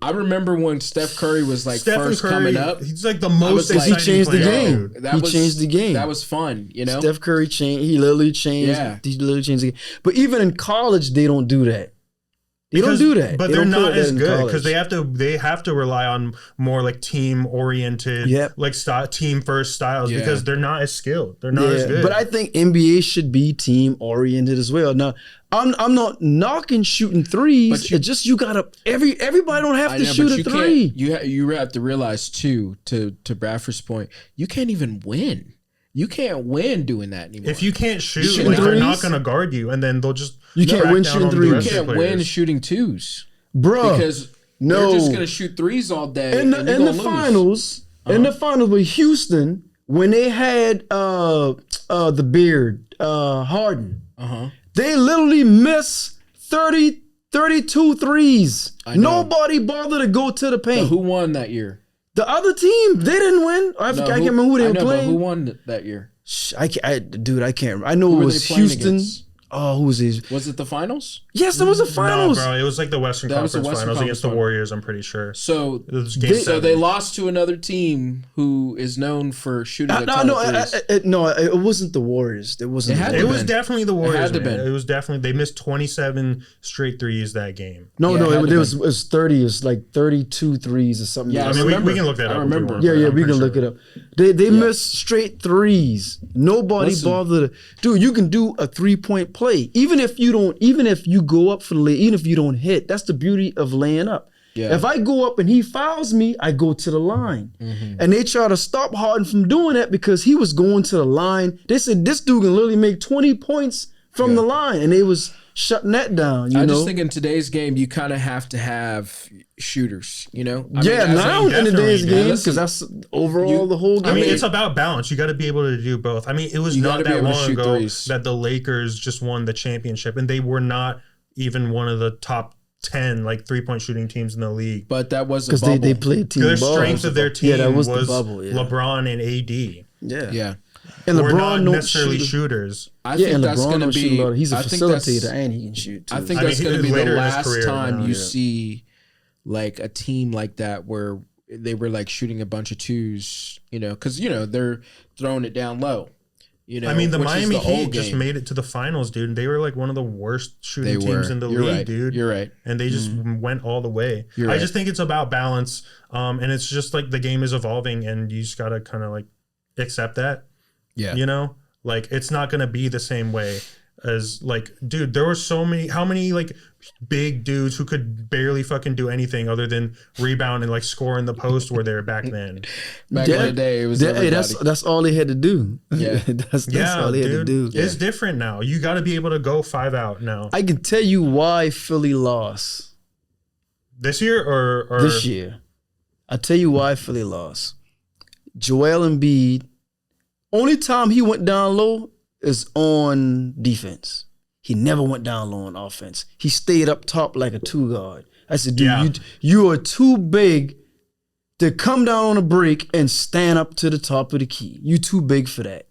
I remember when Steph Curry was like Stephen first Curry, coming up. he's like the most like- exciting He changed the player. game. That He was- changed the game. That was fun, Steph Curry changed. He literally changed. Yeah. He literally changed the game. But even in college, they don't do that. They don't do that. But They they're don't put not that as in good college. because they have to rely on more like team oriented, Yep. like team first styles Yeah. because they're not as skilled. They're not as good. But I think NBA should be team oriented as well. Now, I'm not knocking shooting threes. But you- It's just you gotta everybody don't have I to know, shoot but a you three. can't. You have to realize too. To Bradford's point, you can't even win. You can't win doing that anymore. if you can't shoot, Shooting like, they're not threes? going to guard you, and then they'll just You can't crack win down shooting on the threes. rest you of can't the win players. shooting twos Bruh. because No. they're just gonna shoot threes all day. in and the you're in the gonna lose. finals, in the finals with Houston, when they had the beard, Harden, they literally missed 32 threes. I know. Nobody bothered to go to the But paint. who won that year? The other team, they didn't win. I can't remember who they were But playing. who won that year? I can't, dude, I can't. I know Who it were was they playing Houston. against? Oh, who was his? Was it the finals? Yes, that was the finals. No, bro, it was like the Western That was the Conference Western Finals against the Conference Warriors. I'm pretty sure. So It was game so seven. they lost to another team who is known for shooting a ton of threes. No, it wasn't the Warriors. It wasn't. It had the to It Warriors. was been. definitely the Warriors. had to man. been. It was definitely they missed 27 straight threes that game. No, Yeah, no, it had it to was 30. It was like 32 threes or something. Yeah, I I mean, remember. we can look that I up. if we remember. want, Yeah, but yeah, I'm we pretty can sure. look it up. They missed straight threes. Nobody Listen. bothered. Dude, you can do a 3-point play. Even if you go up for the lay, even if you don't hit, that's the beauty of laying up. Yeah. If I go up and he fouls me, I go to the line. And they try to stop Harden from doing that because he was going to the line. They said this dude can literally make 20 points from the line. And they was shutting that down, you I know? just think in today's game, you kind of have to have shooters, you know? I yeah, mean, now in definitely, today's man. game, Listen, because that's overall the whole game. I mean, it's about balance. You got to be able to do both. I mean, it was You not gotta be that able to long shoot ago threes. that the Lakers just won the championship, and they were not even one of the top 10 like 3-point shooting teams in the league. but that was a because bubble. they played team Their ball. strength of their team Yeah, that was was the bubble, yeah. LeBron and AD. Yeah. Yeah. And Were not LeBron don't necessarily shoot. shooters. I Yeah, think and that's LeBron going to don't shoot a lot. be. He's a I think that's- facilitator and he can shoot too. I think I that's mean, going to be later the in his last career time now, you yeah. see like a team like that where they were like shooting a bunch of twos, you know, because, you know, they're throwing it down low. You know, I mean, the which is Miami the old Heat just game. made it to the finals, dude. And they were like one of the worst shooting They teams were. in the You're league, right. dude. You're right. And they just went all the way. You're I right. just think it's about balance. And it's just like the game is evolving and you just got to kind of like accept that. Yeah. You know, like it's not going to be the same way as like, dude, there were so many, how many like big dudes who could barely fucking do anything other than rebound and like score in the post were there back then. Back in the day, it was Hey, everybody. that's all they had to do. Yeah. that's Yeah, all they had to dude. do. It's different now. You got to be able to go 5 out now. I can tell you why Philly lost This year or this year. I'll tell you why Philly lost. Joel Embiid, only time he went down low is on defense. He never went down low on offense. He stayed up top like a 2-guard. I said, dude, Yeah. you are too big to come down on a break and stand up to the top of the key. You too big for that.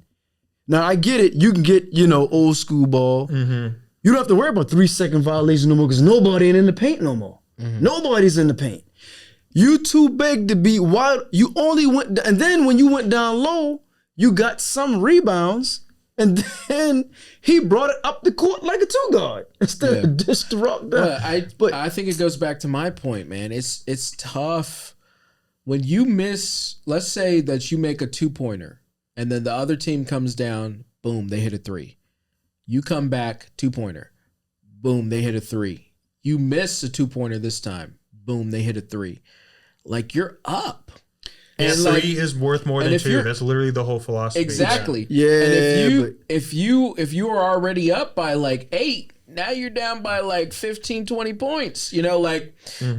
Now, I get it. You can get, old school ball. Mm-hmm. You don't have to worry about 3-second violation no more because nobody ain't in the paint no more. Nobody's in the paint. You too big to be wild. You only went, and then when you went down low, you got some rebounds, and then he brought it up the court like a 2-guard instead of just to rock down. But I think it goes back to my point, man. It's tough when you miss. Let's say that you make a 2-pointer, and then the other team comes down. Boom, they hit a 3. You come back, 2-pointer. Boom, they hit a 3. You miss a 2-pointer this time. Boom, they hit a 3. Like you're up. And And like, 3 is worth more than if 2. you're- That's literally the whole philosophy. exactly. Yeah, And if you are already up by like 8, now you're down by like 15, 20 points.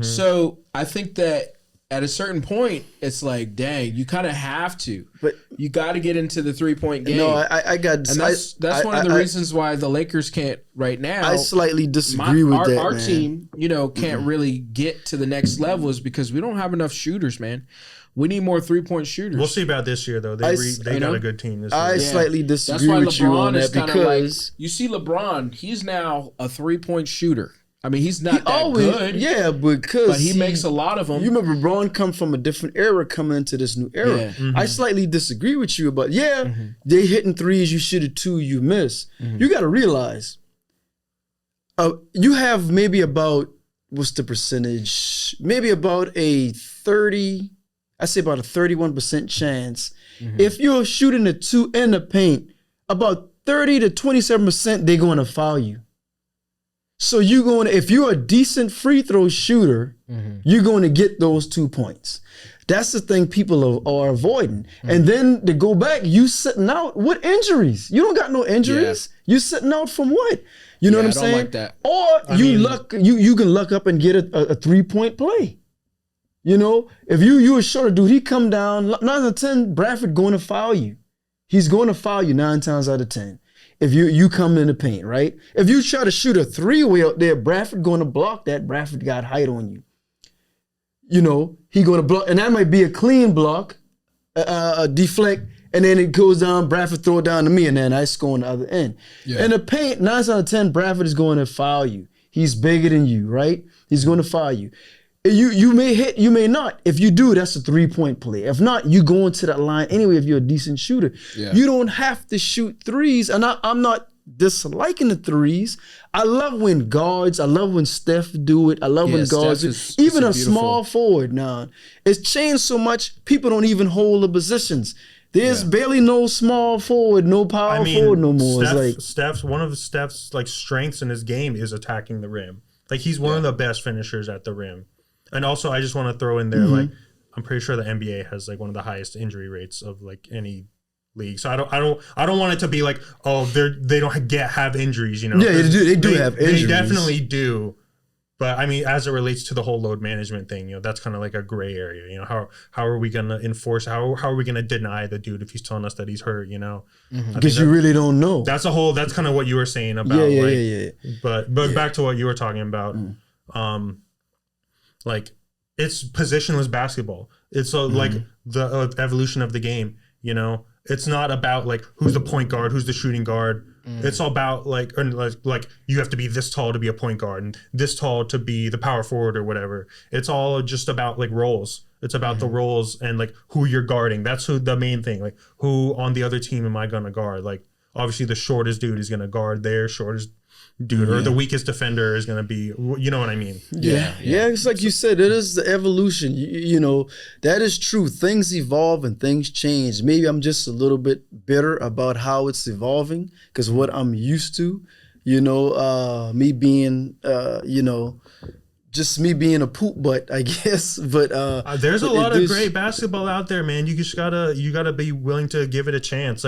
So I think that at a certain point, it's like, dang, you kind of have to. But you got to get into the 3-point game. no, I got, and that's one of the reasons why the Lakers can't right now. I slightly disagree with that, our man. team, can't really get to the next level is because we don't have enough shooters, man. We need more 3-point shooters. We'll see about this year, though. They got a good team this I year. slightly That's disagree why with you on LeBron is that kind of like, because you see LeBron, he's now a 3-point shooter. I mean, he's not he that always, good, yeah, because but he makes a lot of them. You remember LeBron come from a different era coming into this new era. Yeah. Mm-hmm. I slightly disagree with you about, they hitting threes, you should have 2, you miss. Mm-hmm. You got to realize, you have maybe about what's the percentage? Maybe about a 30, I say about a 31% chance. If you're shooting the 2 in the paint, about 30 to 27% they're going to foul you. So if you're a decent free throw shooter, you're going to get those 2 points. That's the thing people are avoiding. And then to go back, you sitting out with injuries. You don't got no injuries. You sitting out from what? You know what I'm saying? Like that. Or you can luck up and get a 3-point play. You know, if you a shorter dude, he come down 9 out of 10. Bradford going to foul you. He's going to foul you 9 times out of 10. If you come in the paint, right? If you try to shoot a 3-way out there, Bradford going to block that. Bradford got height on you. You know, he going to block, and that might be a clean block, a deflect, and then it goes down. Bradford throw it down to me, and then I score on the other end. In the paint, 9 out of 10, Bradford is going to foul you. He's bigger than you, right? He's going to foul you. You may hit, you may not. If you do, that's a 3-point play. If not, you go into that line anyway if you're a decent shooter. You don't have to shoot threes. And I'm not disliking the threes. I love when Steph do it. I love when guards do it. Even a small forward now. It's changed so much, people don't even hold the positions. There's barely no small forward, no power forward no more. One of Steph's like strengths in his game is attacking the rim. Like he's one of the best finishers at the rim. And also, I just want to throw in there, like, I'm pretty sure the NBA has like one of the highest injury rates of like any league. So I don't want it to be like, oh, they don't have injuries, you know? Yeah, they do have injuries. They definitely do. But I mean, as it relates to the whole load management thing, you know, that's kind of like a gray area. You know, how are we gonna enforce? How are we gonna deny the dude if he's telling us that he's hurt? You know, because you really don't know. That's kind of what you were saying about. But back to what you were talking about. Like it's positionless basketball. It's like the evolution of the game. You know, it's not about like who's the point guard, who's the shooting guard. It's all about like you have to be this tall to be a point guard and this tall to be the power forward or whatever. It's all just about like roles. It's about the roles and like who you're guarding. That's the main thing. Like who on the other team am I gonna guard? Like obviously the shortest dude is gonna guard their shortest dude, or the weakest defender is going to be, you know what I mean? Yeah, it's like you said, it is the evolution. You know, that is true. Things evolve and things change. Maybe I'm just a little bit bitter about how it's evolving because what I'm used to, you know, me being, just me being a poop butt, I guess. But there's a lot of great basketball out there, man. You just gotta be willing to give it a chance.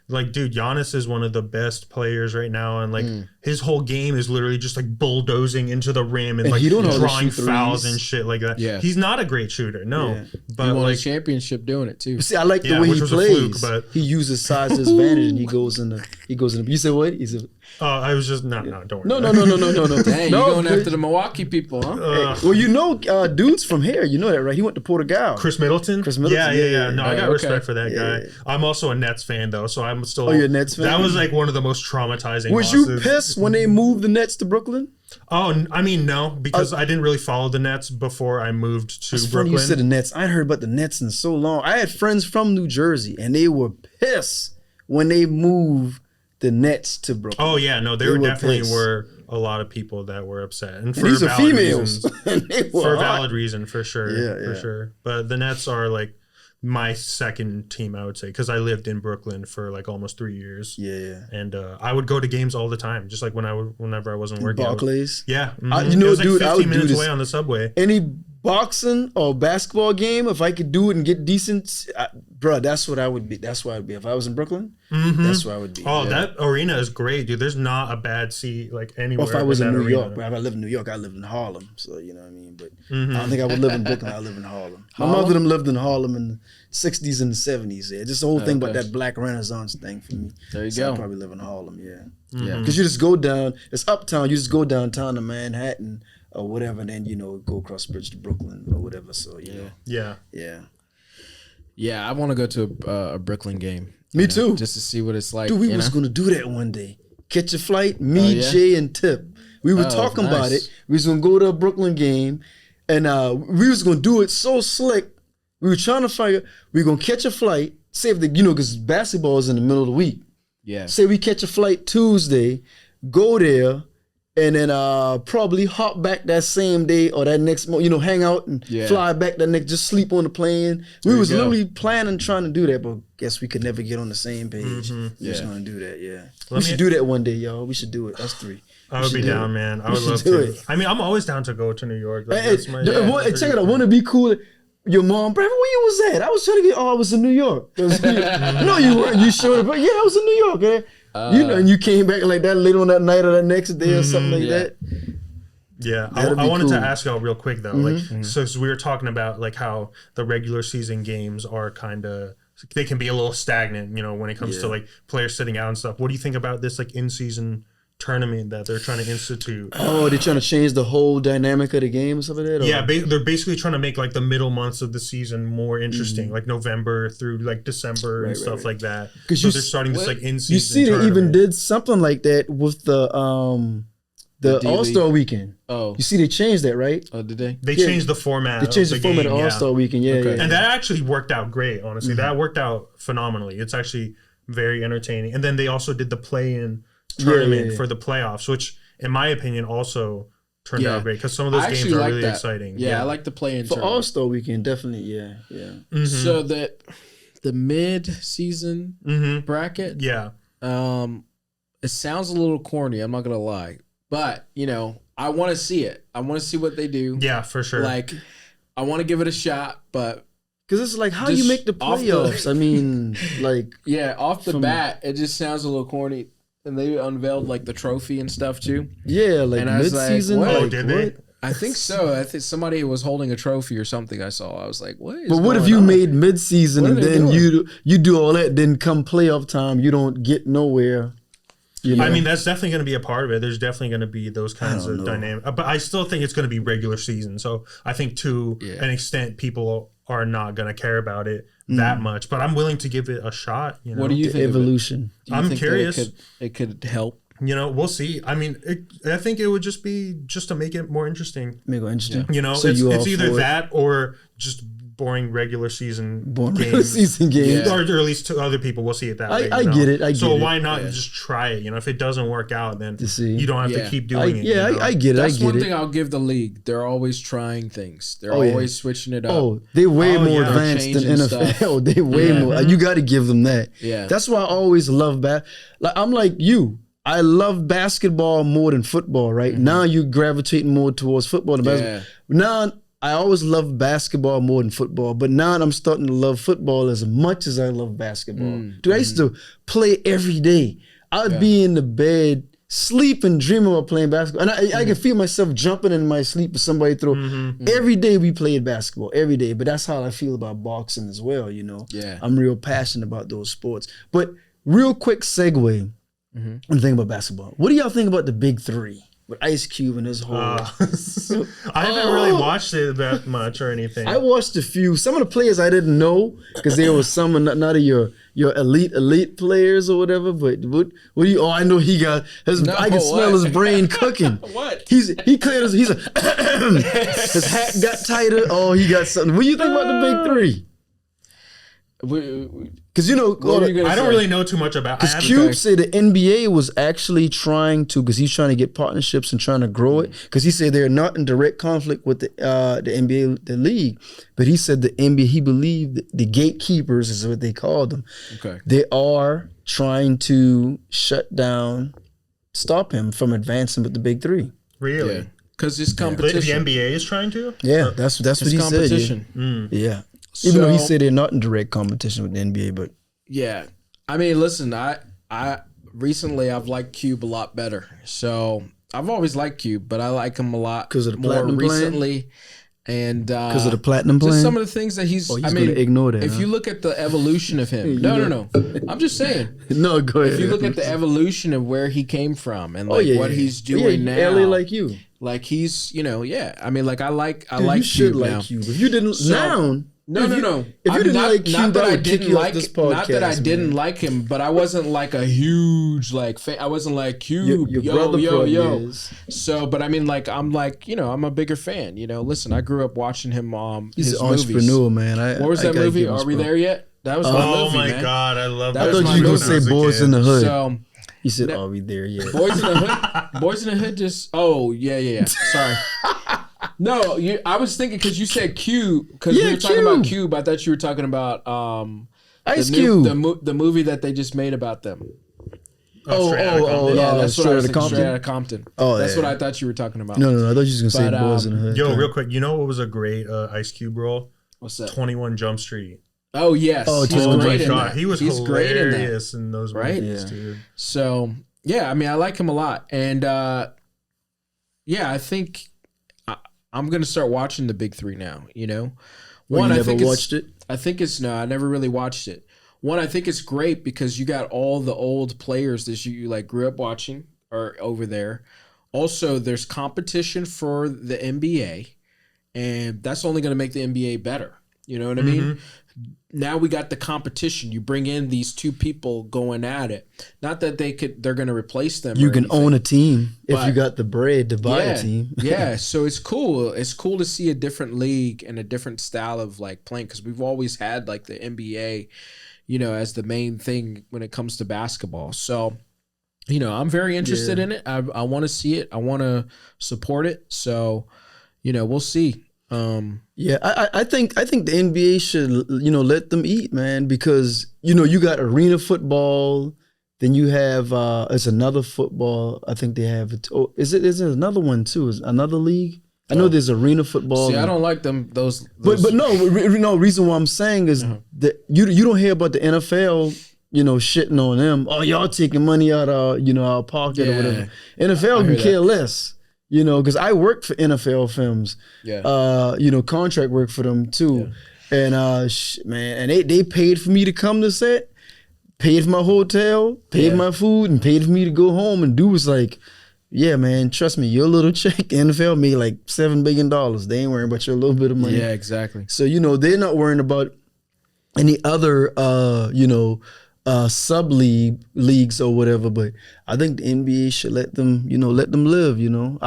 Like, dude, Giannis is one of the best players right now, and like his whole game is literally just like bulldozing into the rim and like drawing fouls and shit like that. Yeah, he's not a great shooter, but he won a championship doing it too. See, I like the way he plays. But he uses size to his advantage, and he goes in the. You said what? He said. I was just don't worry. No. Dang, you going after the Milwaukee people, huh? Well, you know, dude's from here. You know that, right? He went to Portugal. Chris Middleton. Yeah. No, I got respect for that guy. I'm also a Nets fan though, so I'm still. Oh, you're a Nets fan? That was like one of the most traumatizing. Was you pissed when they moved the Nets to Brooklyn? Oh, I mean, no, because I didn't really follow the Nets before I moved to Brooklyn. Funny you said the Nets. I hadn't heard about the Nets in so long. I had friends from New Jersey, and they were pissed when they moved the Nets to Brooklyn. Oh yeah, no, there definitely were a lot of people that were upset, and for these are valid females. reasons. For a valid reason, for sure, for sure. But the Nets are like my second team, I would say, because I lived in Brooklyn for like almost 3 years. And I would go to games all the time, just like whenever I wasn't working. Barclays. You know, dude, it was like 15 minutes away on the subway. Any boxing or basketball game, if I could do it and get decent, bro, that's what I would be. That's where I'd be if I was in Brooklyn. That's where I would be. Oh, that arena is great, dude. There's not a bad seat like anywhere. Or if I was in New York, if I lived in New York, I lived in Harlem. So you know what I mean. But I don't think I would live in Brooklyn. I live in Harlem. My mother them lived in Harlem in the 60s and the 70s. Yeah, just the whole thing about that Black Renaissance thing for me. There you go. I probably live in Harlem. Yeah, because you just go down. It's uptown. You just go downtown to Manhattan or whatever, and then go across the bridge to Brooklyn or whatever. So yeah. I want to go to a Brooklyn game. Me too, just to see what it's like. Dude, we was gonna do that one day. Catch a flight, me, Jay, and Tip. We were talking about it. We was gonna go to a Brooklyn game, and we was gonna do it so slick. We were trying to figure. We were gonna catch a flight. Say if because basketball is in the middle of the week. Yeah. Say we catch a flight Tuesday, go there. and then probably hop back that same day or that next morning, hang out and fly back that next, just sleep on the plane. We was literally planning trying to do that, but guess we could never get on the same page. We're just gonna do that, we should do that one day, y'all. We should do it. Us three. I would be down, man. I would love to. I mean, I'm always down to go to New York. Like, check it out. Wouldn't it be cool? Your mom, Brevin, where you was at? I was trying to I was in New York. No, you weren't. You showed up. Yeah, I was in New York. And you came back like that later on that night or that next day or something like that. Yeah, I wanted to ask y'all real quick though. So we were talking about like how the regular season games are kind of, they can be a little stagnant, when it comes to like players sitting out and stuff. What do you think about this like in-season tournament that they're trying to institute? Oh, they're trying to change the whole dynamic of the game or something like that? Yeah, they're basically trying to make like the middle months of the season more interesting, like November through like December and stuff like that. Because they're starting this like in-season. You see, they even did something like that with the All-Star Weekend. Oh, you see, they changed that, right? Oh, did they? They changed the format. They changed the format of All-Star Weekend. Yeah, and that actually worked out great. Honestly, that worked out phenomenally. It's actually very entertaining. And then they also did the play-in tournament for the playoffs, which in my opinion also turned out great because some of those games are really exciting. Yeah, I like the play-in for All-Star Weekend, definitely. So that the mid-season bracket, it sounds a little corny, I'm not gonna lie, but I want to see it. I want to see what they do. Yeah, for sure. Like, I want to give it a shot, but because it's like how you make the playoffs. I mean, like off the bat, it just sounds a little corny. And they unveiled like the trophy and stuff too. Yeah, like mid-season. Like, did they? I think so. I think somebody was holding a trophy or something. I saw. I was like, "What?" But what if you made mid-season and then you do all that? Then come playoff time, you don't get nowhere. I mean, that's definitely going to be a part of it. There's definitely going to be those kinds of dynamics. But I still think it's going to be regular season. So I think to an extent, people are not going to care about it that much. But I'm willing to give it a shot. What do you think? Evolution. I'm curious. It could help. We'll see. I mean, I think it would just be to make it more interesting. Make it interesting. So it's either that or just boring regular season games. Or at least to other people, we'll see it that way. I get it. So why not just try it? If it doesn't work out, then you don't have to keep doing it. I get it. That's one thing I'll give the league. They're always trying things. They're always switching it up. Oh, they're way more advanced than NFL. They way more. You got to give them that. Yeah. That's why I always love I'm like you. I love basketball more than football, right? Now you gravitating more towards football than basketball. Now I always loved basketball more than football, but now I'm starting to love football as much as I love basketball. Dude, I used to play every day. I'd be in the bed, sleeping, dreaming about playing basketball. And I can feel myself jumping in my sleep if somebody throw. Every day we played basketball, every day. But that's how I feel about boxing as well, Yeah. I'm real passionate about those sports. But real quick segue, I'm thinking about basketball. What do y'all think about the big three? With Ice Cube and his whole... I haven't really watched it that much or anything. I watched a few. Some of the players I didn't know because there was some not of your elite players or whatever. But what do you? Oh, I know he got. I can smell his brain cooking. What? He cleared his hat got tighter. Oh, he got something. What do you think about the big three? Because I don't really know too much about. Because Cube said the NBA was actually trying to, because he's trying to get partnerships and trying to grow it. Because he said they're not in direct conflict with the NBA, the league, but he said the NBA, he believed the gatekeepers is what they called them. Okay, they are trying to stop him from advancing with the big three. Really? Because it's competition. The NBA is trying to. Yeah, that's what he said. Yeah. Even though he said they're not in direct competition with the NBA, but I mean, listen, I recently I've liked Cube a lot better. So I've always liked Cube, but I like him a lot because of the more platinum recently. Plan? And because of the platinum plan, just some of the things that he's going to ignore that. If you look at the evolution of him, no, I'm just saying. No, go ahead. If you look at the evolution of where he came from and what he's doing now, LA like you, like he's I mean, like I like you should Cube like now. Cube. If you didn't No. If you didn't like Cube, I would kick you off this podcast. Not that I didn't like him, but I wasn't like a huge fan. I wasn't like Cube, your brother is. So, but I mean, like I'm I'm a bigger fan. Listen, I grew up watching him. He's his an entrepreneur, movies. man. What was that movie? Are we there yet? That was my movie, man. God, I love that. I thought you were gonna say Boys in the Hood. So, You said, "Are we there yet?" Boys in the Hood. Boys in the Hood just. Oh yeah. Sorry. No, I was thinking because you said Cube because we were talking about Cube. I thought you were talking about Ice Cube, the movie that they just made about them. Yeah, that's what I was thinking. Compton. Straight Outta Compton. Oh, that's what I thought you were talking about. No. I thought you were just gonna say Boys in the Hood. Yo, real quick, you know what was a great Ice Cube role? What's that? 21 Jump Street. Oh yes. Oh, he's great in that. He was hilarious in those right? movies, dude. So yeah, I mean, I like him a lot, and yeah, I think I'm gonna start watching the big three now. You know, one, I never watched it. I think it's no, I never really watched it. One, I think it's great because you got all the old players that you like grew up watching are over there. Also, there's competition for the NBA, and that's only going to make the NBA better. You know what I mean? Now we got the competition. You bring in these two people going at it. Not that they're going to replace them. You can own a team if you got the bread to buy a team. Yeah, so it's cool. It's cool to see a different league and a different style of like playing because we've always had like the NBA, you know, as the main thing when it comes to basketball. So, you know, I'm very interested in it. I want to see it. I want to support it. So, you know, we'll see. I think the NBA should, you know, let them eat, man, because, you know, you got arena football, then you have it's another football. I think they have it. Oh, is it another one too? Is another league? I know there's arena football. See, I don't like them. Those. But no. Reason why I'm saying is that you don't hear about the NFL, you know, shitting on them. Oh, y'all taking money out of our pocket or whatever. NFL can care less, you know, because I worked for NFL Films. Yeah. You know, contract work for them too, and man, and they paid for me to come to set, paid for my hotel, paid my food, and paid for me to go home. And dude was like, yeah, man, trust me, your little check, NFL made like $7 billion. They ain't worrying about your little bit of money. Yeah, exactly. So, you know, they're not worrying about any other, sub leagues or whatever. But I think the NBA should let them live, you know.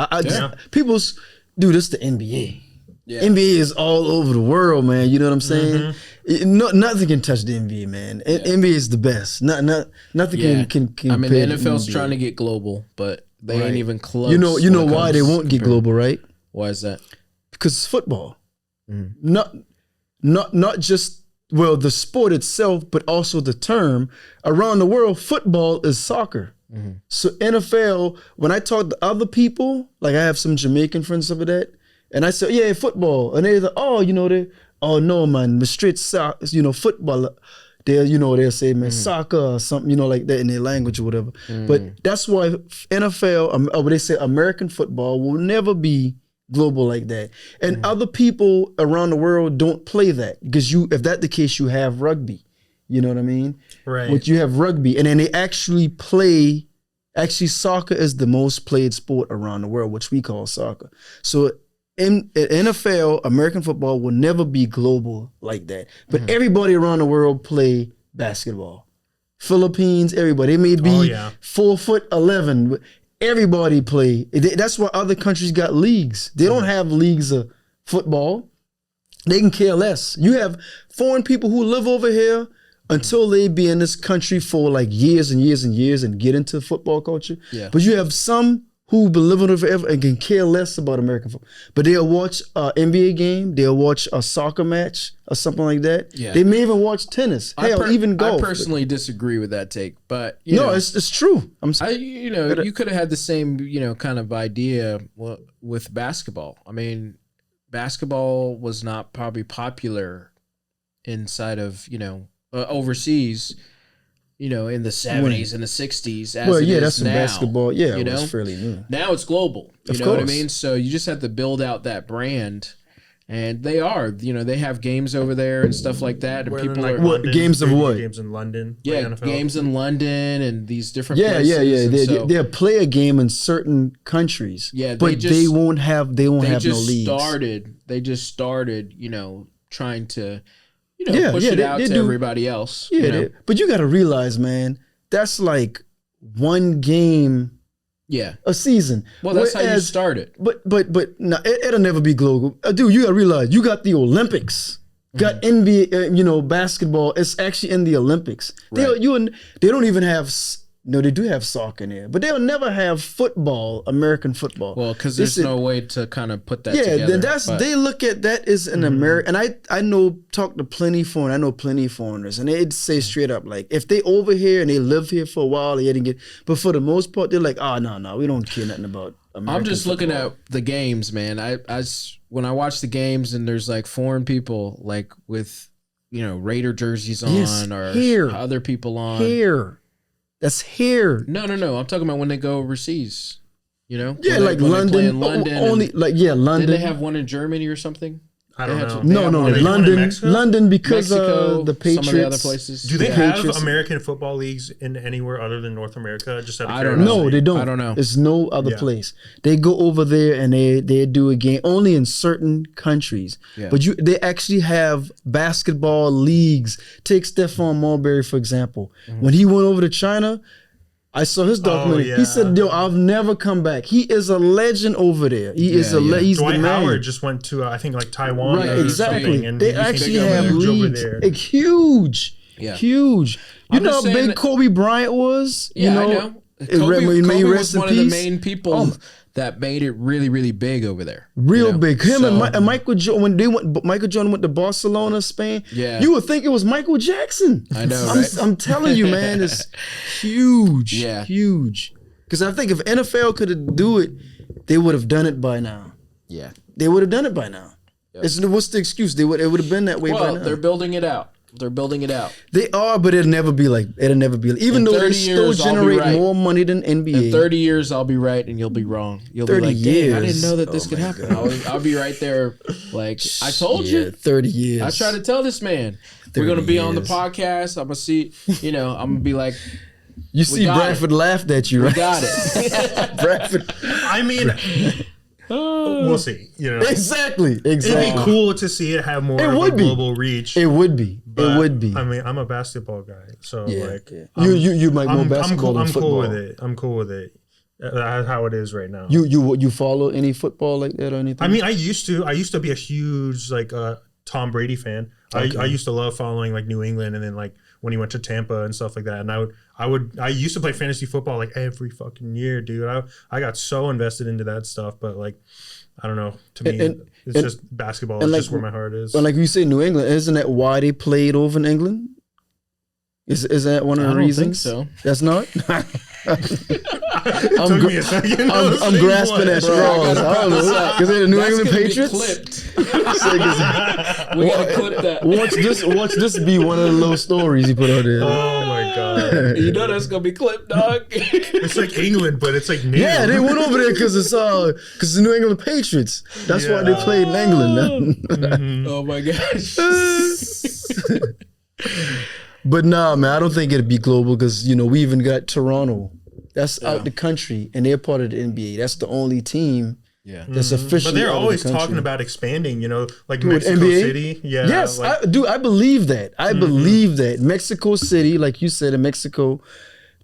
People's, dude, it's the NBA. Yeah. NBA is all over the world, man. You know what I'm saying? Nothing can touch the NBA, man. NBA is the best. Nothing can I mean, the NFL's trying to get global, but they ain't even close. You know why they won't get global, right? Why is that? Because it's football. Not just the sport itself, but also the term around the world. Football is soccer. So NFL. When I talk to other people, like I have some Jamaican friends over that, and I say, yeah, football, and they're like, oh, you know, oh no, man, the straight soccer, you know, football. They'll say, man, soccer or something, you know, like that in their language or whatever. But that's why NFL, or they say American football will never be global like that. And other people around the world don't play that because if that's the case, you have rugby. You know what I mean? Right. But you have rugby, and then they actually soccer is the most played sport around the world, which we call soccer. So in NFL, American football will never be global like that. But everybody around the world play basketball. Philippines, everybody. It may be 4'11", but everybody play. That's why other countries got leagues. They don't have leagues of football. They can care less. You have foreign people who live over here until they be in this country for like years and years and years and get into football culture. Yeah. But you have some who've been living there forever and can care less about American football. But they'll watch an NBA game, they'll watch a soccer match or something like that. Yeah. They may even watch tennis. Hell, even golf. I personally disagree with that take, but it's true. You could have had the same, kind of idea with basketball. I mean, basketball was not probably popular inside of, overseas, in the 70s and the 60s that's now, basketball. Yeah, it was fairly new. Now it's global. You know what I mean? So you just have to build out that brand. And they are, they have games over there and stuff like that. And people are London, games of what? Games in London. Yeah, games in London and these different places. Yeah. They'll play a game in certain countries. Yeah, but they won't have no leagues. They just started, trying to push it out to everybody else. Yeah, but you got to realize, man, that's like one game. Yeah, a season. Well, that's how you start it. But no, it'll never be global, dude. You got to realize you got the Olympics, got NBA, basketball. It's actually in the Olympics. Right. They don't even have No, they do have soccer in there, but they'll never have football, American football. Well, because there's no way to kind of put that yeah, together. then they look at that as an American. And I know, talk to plenty foreign. I know plenty of foreigners, and they'd say straight up, like, if they over here and they live here for a while, they didn't get. But for the most part, they're like, no, we don't care nothing about American I'm just football. looking at the games, man. When I watch the games and there's like foreign people like with Raider jerseys on or other people on here. That's here. No. I'm talking about when they go overseas. Yeah, like London. London. Only London. Did they have one in Germany or something? I don't know. No, London because Mexico, the Patriots. Some of the other places. Do they have American football leagues in anywhere other than North America? Just out of I don't know. No, they don't. I don't know. There's no other place. They go over there and they do a game only in certain countries. Yeah. But they actually have basketball leagues. Take Stephon Marbury, for example. When he went over to China, I saw his documentary. He said, "Yo, I'll never come back." He is a legend over there. He's Dwight the man. Howard just went to I think like Taiwan. Right, or exactly. And they actually have leagues. Over there. Like, huge. You know how big Kobe Bryant was? Yeah, I know. Kobe was one of the main people that made it really, really big over there. Big. Him and Michael Jordan, Michael Jordan went to Barcelona, Spain. Yeah. You would think it was Michael Jackson. I know, right? I'm telling you, man, it's huge. Yeah. Huge. Because I think if NFL could do it, they would have done it by now. Yeah. They would have done it by now. Yep. What's the excuse? It would have been that way by now. Well, they're building it out. They are, but it'll never be like. Even though they still generate more money than NBA. In 30 years, I'll be right and you'll be wrong. You'll be like, years. I didn't know that this could happen. I'll be right there. Like, I told you. 30 years. I tried to tell this man. We're going to be on the podcast. I'm going to see, I'm going to be like. You see Bradford laughed at you, right? We got it. Bradford. I mean... we'll see. Exactly. It'd be cool to see it have more of a global reach. It would be. It would be. I mean, I'm a basketball guy, so you might know basketball than football. I'm cool with it. That's how it is right now. You follow any football like that or anything? I mean, I used to be a huge Tom Brady fan. Okay. I used to love following like New England, and then like when he went to Tampa and stuff like that. And I used to play fantasy football like every fucking year, dude. I got so invested into that stuff, but like I don't know. To me, it's just basketball. It's just where my heart is. But like you say, New England, isn't that why they played over in England? Is that one of the reasons? I don't think so. That's not. I'm grasping at straws. I don't know. Because they're the New England Patriots. We gotta clip that. Watch this be one of the little stories you put out there. Oh my god! You know that's gonna be clipped, dog. It's like England, but it's like new. Yeah, they went over there because it's the New England Patriots. That's why they played in England. Oh my gosh. But nah, man, I don't think it'd be global because we even got Toronto. That's out the country, and they're part of the NBA. That's the only team that's officially. But they're out always of the talking about expanding. Like Dude, Mexico NBA? City. Yeah. Yes, I believe that. I believe that Mexico City, like you said, in Mexico,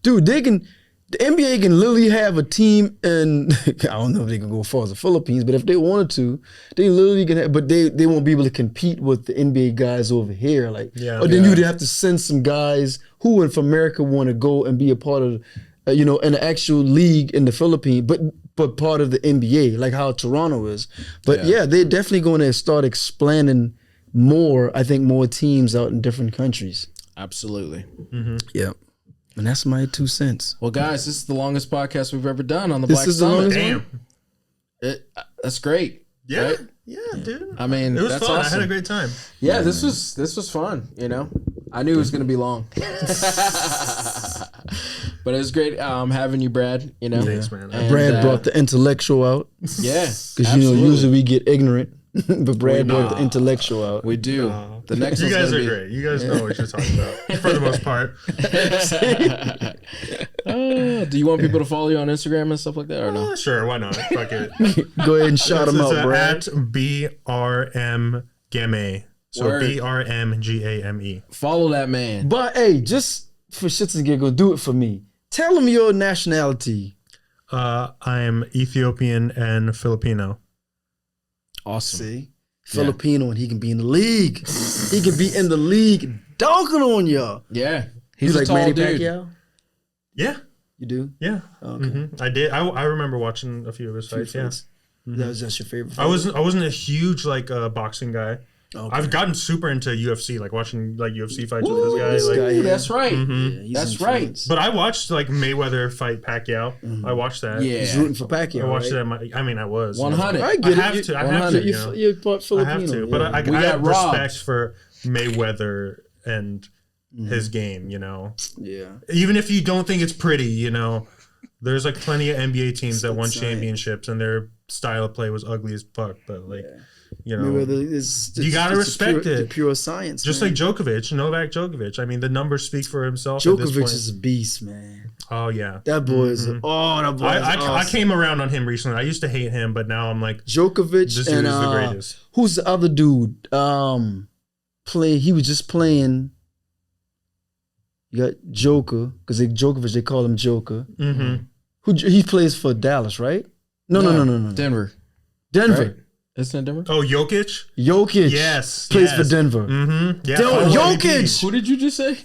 dude, the NBA can literally have a team in, I don't know if they can go as far as the Philippines, but if they wanted to, they literally can but they won't be able to compete with the NBA guys over here. Or then you'd have to send some guys who from America want to go and be a part of, an actual league in the Philippines, but part of the NBA, like how Toronto is. But they're definitely going to start expanding more teams out in different countries. Absolutely. Mm-hmm. Yeah. And that's my 2 cents. Well, guys, this is the longest podcast we've ever done on the Black Summit. This is the longest one? That's great. Yeah. Right? Yeah, dude. I mean, it was that's fun. awesome. I had a great time. Yeah, this was fun, I knew it was going to be long. But it was great having you, Brad, Thanks, man. And, Brad brought the intellectual out. Yeah. Because, usually we get ignorant. But Brad brought the intellectual out. We do. The next you guys are great. You guys know what you're talking about for the most part. Do you want people to follow you on Instagram and stuff like that or no? Sure, why not? Fuck it. Go ahead and shout them out, Brad. At BRM Gamé. So BRMGAME. Follow that man. But hey, just for shits and giggles, do it for me. Tell them your nationality. I am Ethiopian and Filipino. Awesome. See? Filipino, and he can be in the league. He can be in the league dunking on y'all. Yeah. He's like a tall Manny dude. Pacquiao? Yeah. You do? Yeah. Okay. I did. I remember watching a few of his fights. Yeah. That's your favorite fight? I wasn't a huge like boxing guy. Okay. I've gotten super into UFC, like watching like UFC fights with this guy. this Like, guy, yeah. That's right. Yeah, That's he's right. influenced. but I watched like Mayweather fight Pacquiao. I watched that. Yeah. He's rooting for Pacquiao, I watched right? it. I was 100. I get I have it. to. I have to. You know? You're part I Filipino. have to. yeah. But I We have got robbed. respect for Mayweather and his game. You know, yeah. even if you don't think it's pretty, you know, there's like plenty of NBA teams that won Science. championships and their style of play was ugly as fuck. But like, you know, Mayweather is you gotta respect the it. pure science. Just man. like Djokovic, Novak Djokovic. I mean, the numbers speak for himself. At this Djokovic point. is a beast, man. Oh yeah, That boy is. That boy is I awesome. came around on him recently. I used to hate him, but now I'm like, Djokovic this dude and is the greatest. who's the other dude? He was just playing. You got Joker because Djokovic they call him Joker. Mm-hmm. He plays for Dallas, right? No. Denver. Denver. Right? Isn't it Denver? Oh, Jokic. Jokic. Yes, plays yes. for Denver. Mm-hmm. Yeah. Jokic. Who did you just say?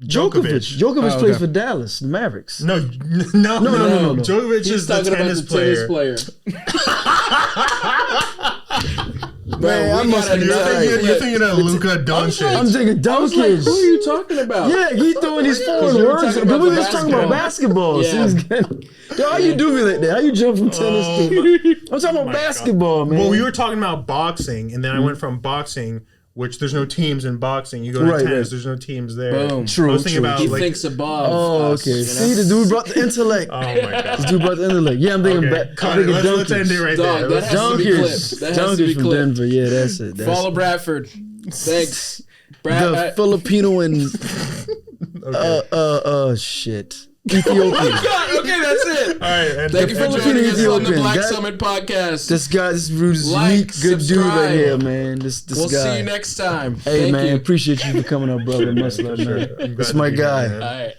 Djokovic. Oh, plays okay. for Dallas, the Mavericks. No. Djokovic He's is the talking about tennis the tennis player. Man, I must be You're thinking of Luka Doncic. I'm thinking I was like, Doncic. who are you talking about? Yeah, he throwing these foreign we were words. talking We about were the just talking about basketball. Yeah. So he's getting, yo, how you do me like that? How you jump from tennis to? I'm talking about basketball, man. Well, we were talking about boxing, and then I went from boxing, which there's no teams in boxing. You go to Right, tennis, right. there's no teams there. Boom. I True. was thinking about He like, thinks above. Oh, us, okay. you know? See, the dude brought the intellect. oh my god. This dude brought the intellect. Yeah, I'm thinking Okay, back. cut it. Let's end it right Dog, there. that has to be clipped. That has to be from clipped. Denver. Yeah, that's it. That's Follow Bradford. Thanks. Brad, the Filipino and shit. Ethiopian. God, okay, that's it. All right, and Thank you for Filipino joining us on the Ethiopian. Black That- Summit Podcast. This guy, this dude is Like, unique, good dude right subscribe. here, man. This We'll guy. see you next time. Hey, Thank man, you. appreciate you for coming up, brother. Much love, man. I'm glad That's to my be here, guy. man. All right.